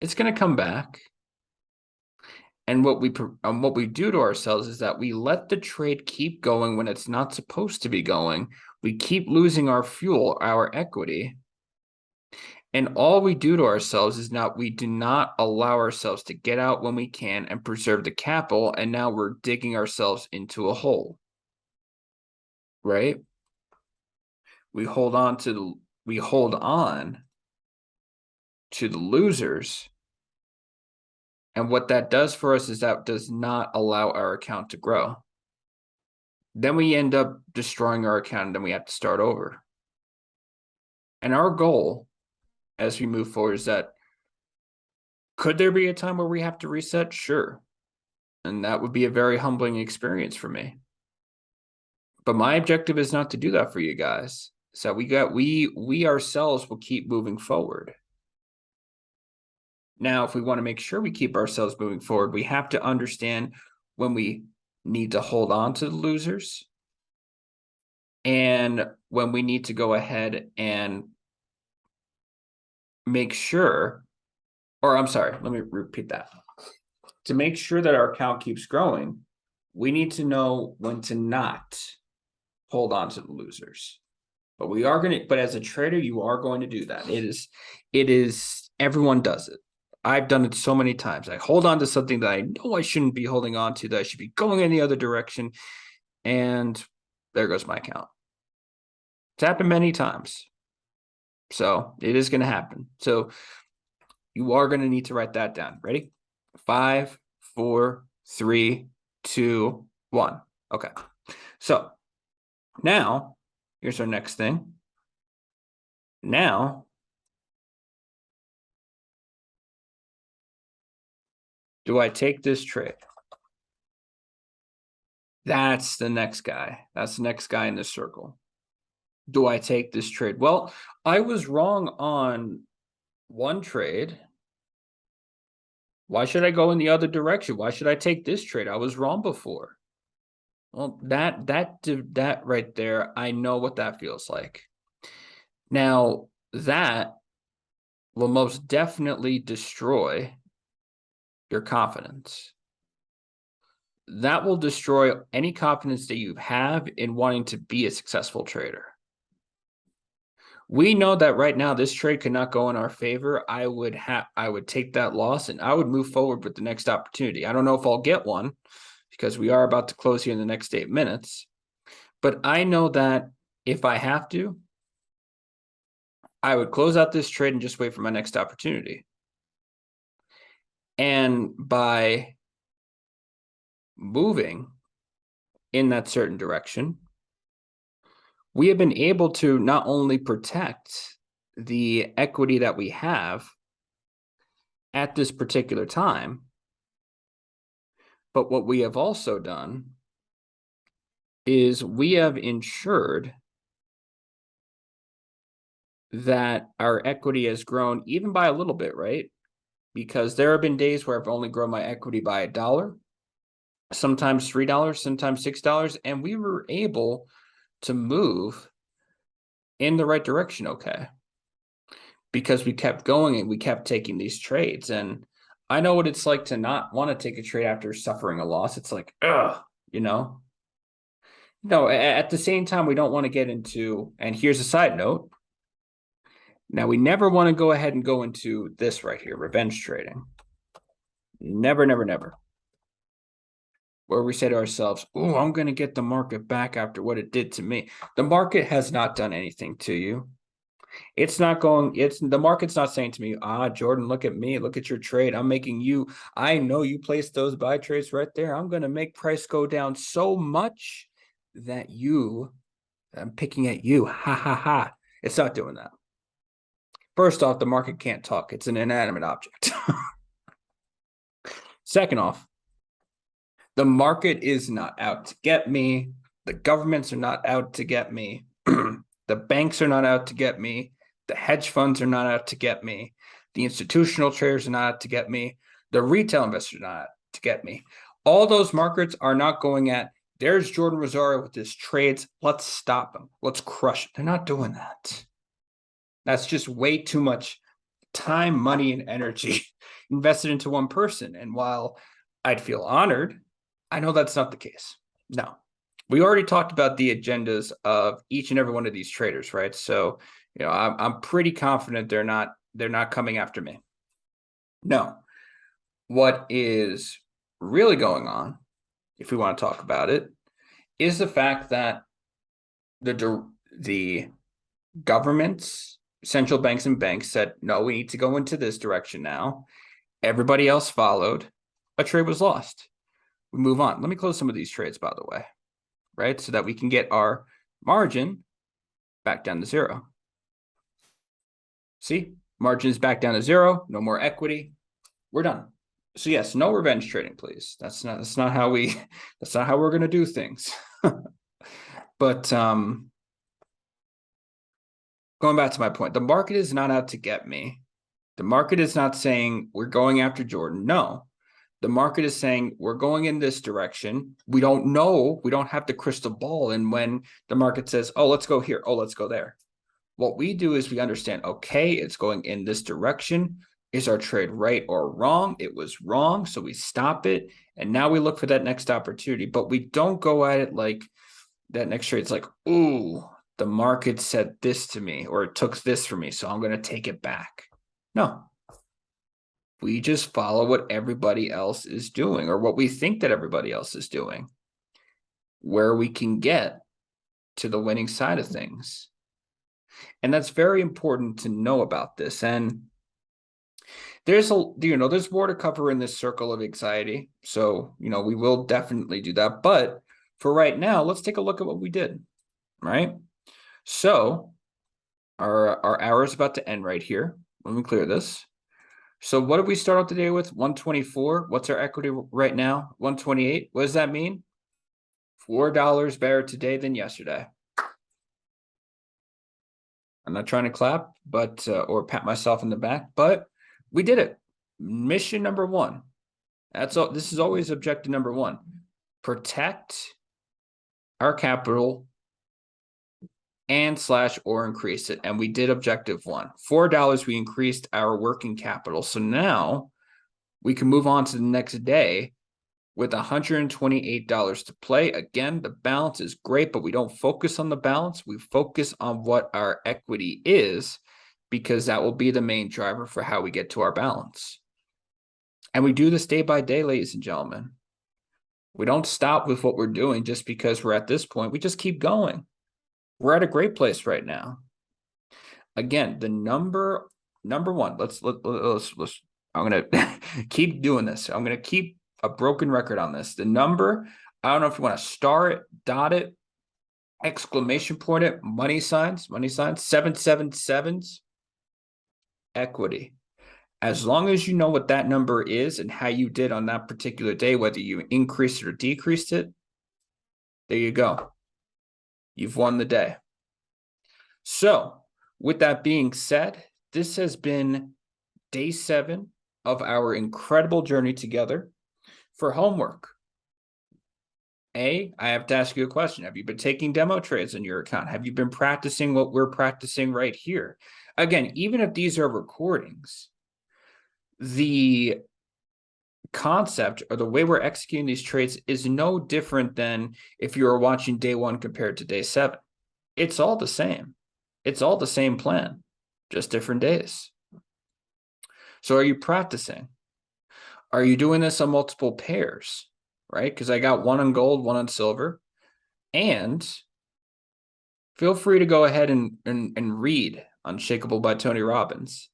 It's going to come back. And what we do to ourselves is that we let the trade keep going when it's not supposed to be going. We keep losing our fuel, our equity. And all we do to ourselves is now we do not allow ourselves to get out when we can and preserve the capital. And now we're digging ourselves into a hole, right? We hold on to the losers. And what that does for us is that does not allow our account to grow. Then we end up destroying our account and then we have to start over. And our goal as we move forward is that, could there be a time where we have to reset? Sure. And that would be a very humbling experience for me. But my objective is not to do that for you guys. So we ourselves will keep moving forward. Now, if we want to make sure we keep ourselves moving forward, we have to understand when we need to hold on to the losers and when we need to go ahead and make sure, or I'm sorry, let me repeat that. To make sure that our account keeps growing, we need to know when to not hold on to the losers. But as a trader, you are going to do that. It is, everyone does it. I've done it so many times. I hold on to something that I know I shouldn't be holding on to, that I should be going in the other direction. And there goes my account. It's happened many times. So it is going to happen. So you are going to need to write that down. Ready? 5, 4, 3, 2, 1. Okay. So now, here's our next thing. Now, do I take this trade? That's the next guy. That's the next guy in this circle. Do I take this trade? Well, I was wrong on one trade. Why should I go in the other direction? Why should I take this trade? I was wrong before. Well, that right there, I know what that feels like. Now, that will most definitely destroy your confidence. That will destroy any confidence that you have in wanting to be a successful trader. We know that right now this trade could not go in our favor. I would take that loss and I would move forward with the next opportunity. I don't know if I'll get one because we are about to close here in the next 8 minutes. But I know that if I have to, I would close out this trade and just wait for my next opportunity. And by moving in that certain direction, we have been able to not only protect the equity that we have at this particular time, but what we have also done is we have ensured that our equity has grown even by a little bit, right? Because there have been days where I've only grown my equity by $1, sometimes $3, sometimes $6, and we were able to move in the right direction, okay? Because we kept going and we kept taking these trades. And I know what it's like to not want to take a trade after suffering a loss. It's like, ugh, you know? No, at the same time, we don't want to get into, and here's a side note. Now, we never want to go ahead and go into this right here, revenge trading. Never, never, never. Where we say to ourselves, oh, I'm going to get the market back after what it did to me. The market has not done anything to you. The market's not saying to me, Jordan, look at me, look at your trade. I know you placed those buy trades right there. I'm going to make price go down so much that I'm picking at you. Ha, ha, ha. It's not doing that. First off, the market can't talk. It's an inanimate object. Second off, the market is not out to get me. The governments are not out to get me. The banks are not out to get me. The hedge funds are not out to get me. The institutional traders are not out to get me. The retail investors are not out to get me. All those markets are not going at, there's Jordan Rosario with his trades. Let's stop him. Let's crush it. They're not doing that. That's just way too much time, money, and energy invested into one person. And while I'd feel honored, I know that's not the case. No. We already talked about the agendas of each and every one of these traders, right? So, I'm pretty confident they're not coming after me. No. What is really going on, if we want to talk about it, is the fact that the governments, central banks and banks said, no, we need to go into this direction now. Everybody else followed. A trade was lost. We move on. Let me close some of these trades, by the way, right? So that we can get our margin back down to zero. See, margin is back down to zero. No more equity. We're done. So yes, no revenge trading, please. That's not how we're going to do things. But going back to my point, the market is not out to get me. The market is not saying we're going after Jordan. No. The market is saying we're going in this direction. We don't know. We don't have the crystal ball. And when the market says, oh, let's go here. Oh, let's go there. What we do is we understand, okay, it's going in this direction. Is our trade right or wrong? It was wrong. So we stop it. And now we look for that next opportunity. But we don't go at it like that next trade. It's like, ooh, the market said this to me or it took this from me. So I'm going to take it back. No. We just follow what everybody else is doing or what we think that everybody else is doing, where we can get to the winning side of things. And that's very important to know about this. And there's more to cover in this circle of anxiety. So, we will definitely do that. But for right now, let's take a look at what we did, right? So our hour is about to end right here. Let me clear this. So what did we start out the day with? 124. What's our equity right now? 128. What does that mean? $4 better today than yesterday. I'm not trying to clap, but or pat myself in the back, but we did it. mission number one. That's all. This is always objective number one. Protect our capital and / or increase it. And we did objective one. $4, we increased our working capital. So now we can move on to the next day with $128 to play. Again, the balance is great, but we don't focus on the balance. We focus on what our equity is, because that will be the main driver for how we get to our balance. And we do this day by day, ladies and gentlemen. We don't stop with what we're doing just because we're at this point. We just keep going. We're at a great place right now. Again, the number one. Let's I'm gonna keep doing this. I'm gonna keep a broken record on this. The number, I don't know if you want to star it, dot it, exclamation point it, money signs, 777s, equity. As long as you know what that number is and how you did on that particular day, whether you increased it or decreased it, there you go. You've won the day. So, with that being said, this has been day 7 of our incredible journey together. For homework, I have to ask you a question. Have you been taking demo trades in your account? Have you been practicing what we're practicing right here? Again, even if these are recordings, the concept or the way we're executing these trades is no different than if you were watching day 1 compared to day 7. It's all the same. It's all the same plan, just different days. So are you practicing? Are you doing this on multiple pairs, right? Because I got one on gold, one on silver. And feel free to go ahead and read Unshakable by Tony Robbins.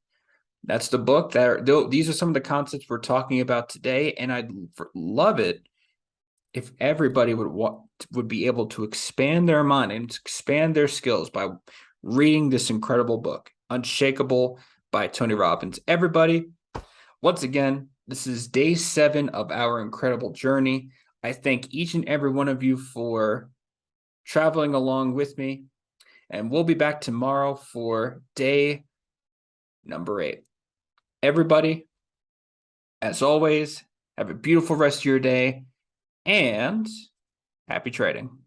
That's the book. These are some of the concepts we're talking about today, and I'd love it if everybody would be able to expand their mind and expand their skills by reading this incredible book, Unshakable by Tony Robbins. Everybody, once again, this is day 7 of our incredible journey. I thank each and every one of you for traveling along with me, and we'll be back tomorrow for day number 8. Everybody, as always, have a beautiful rest of your day, and happy trading.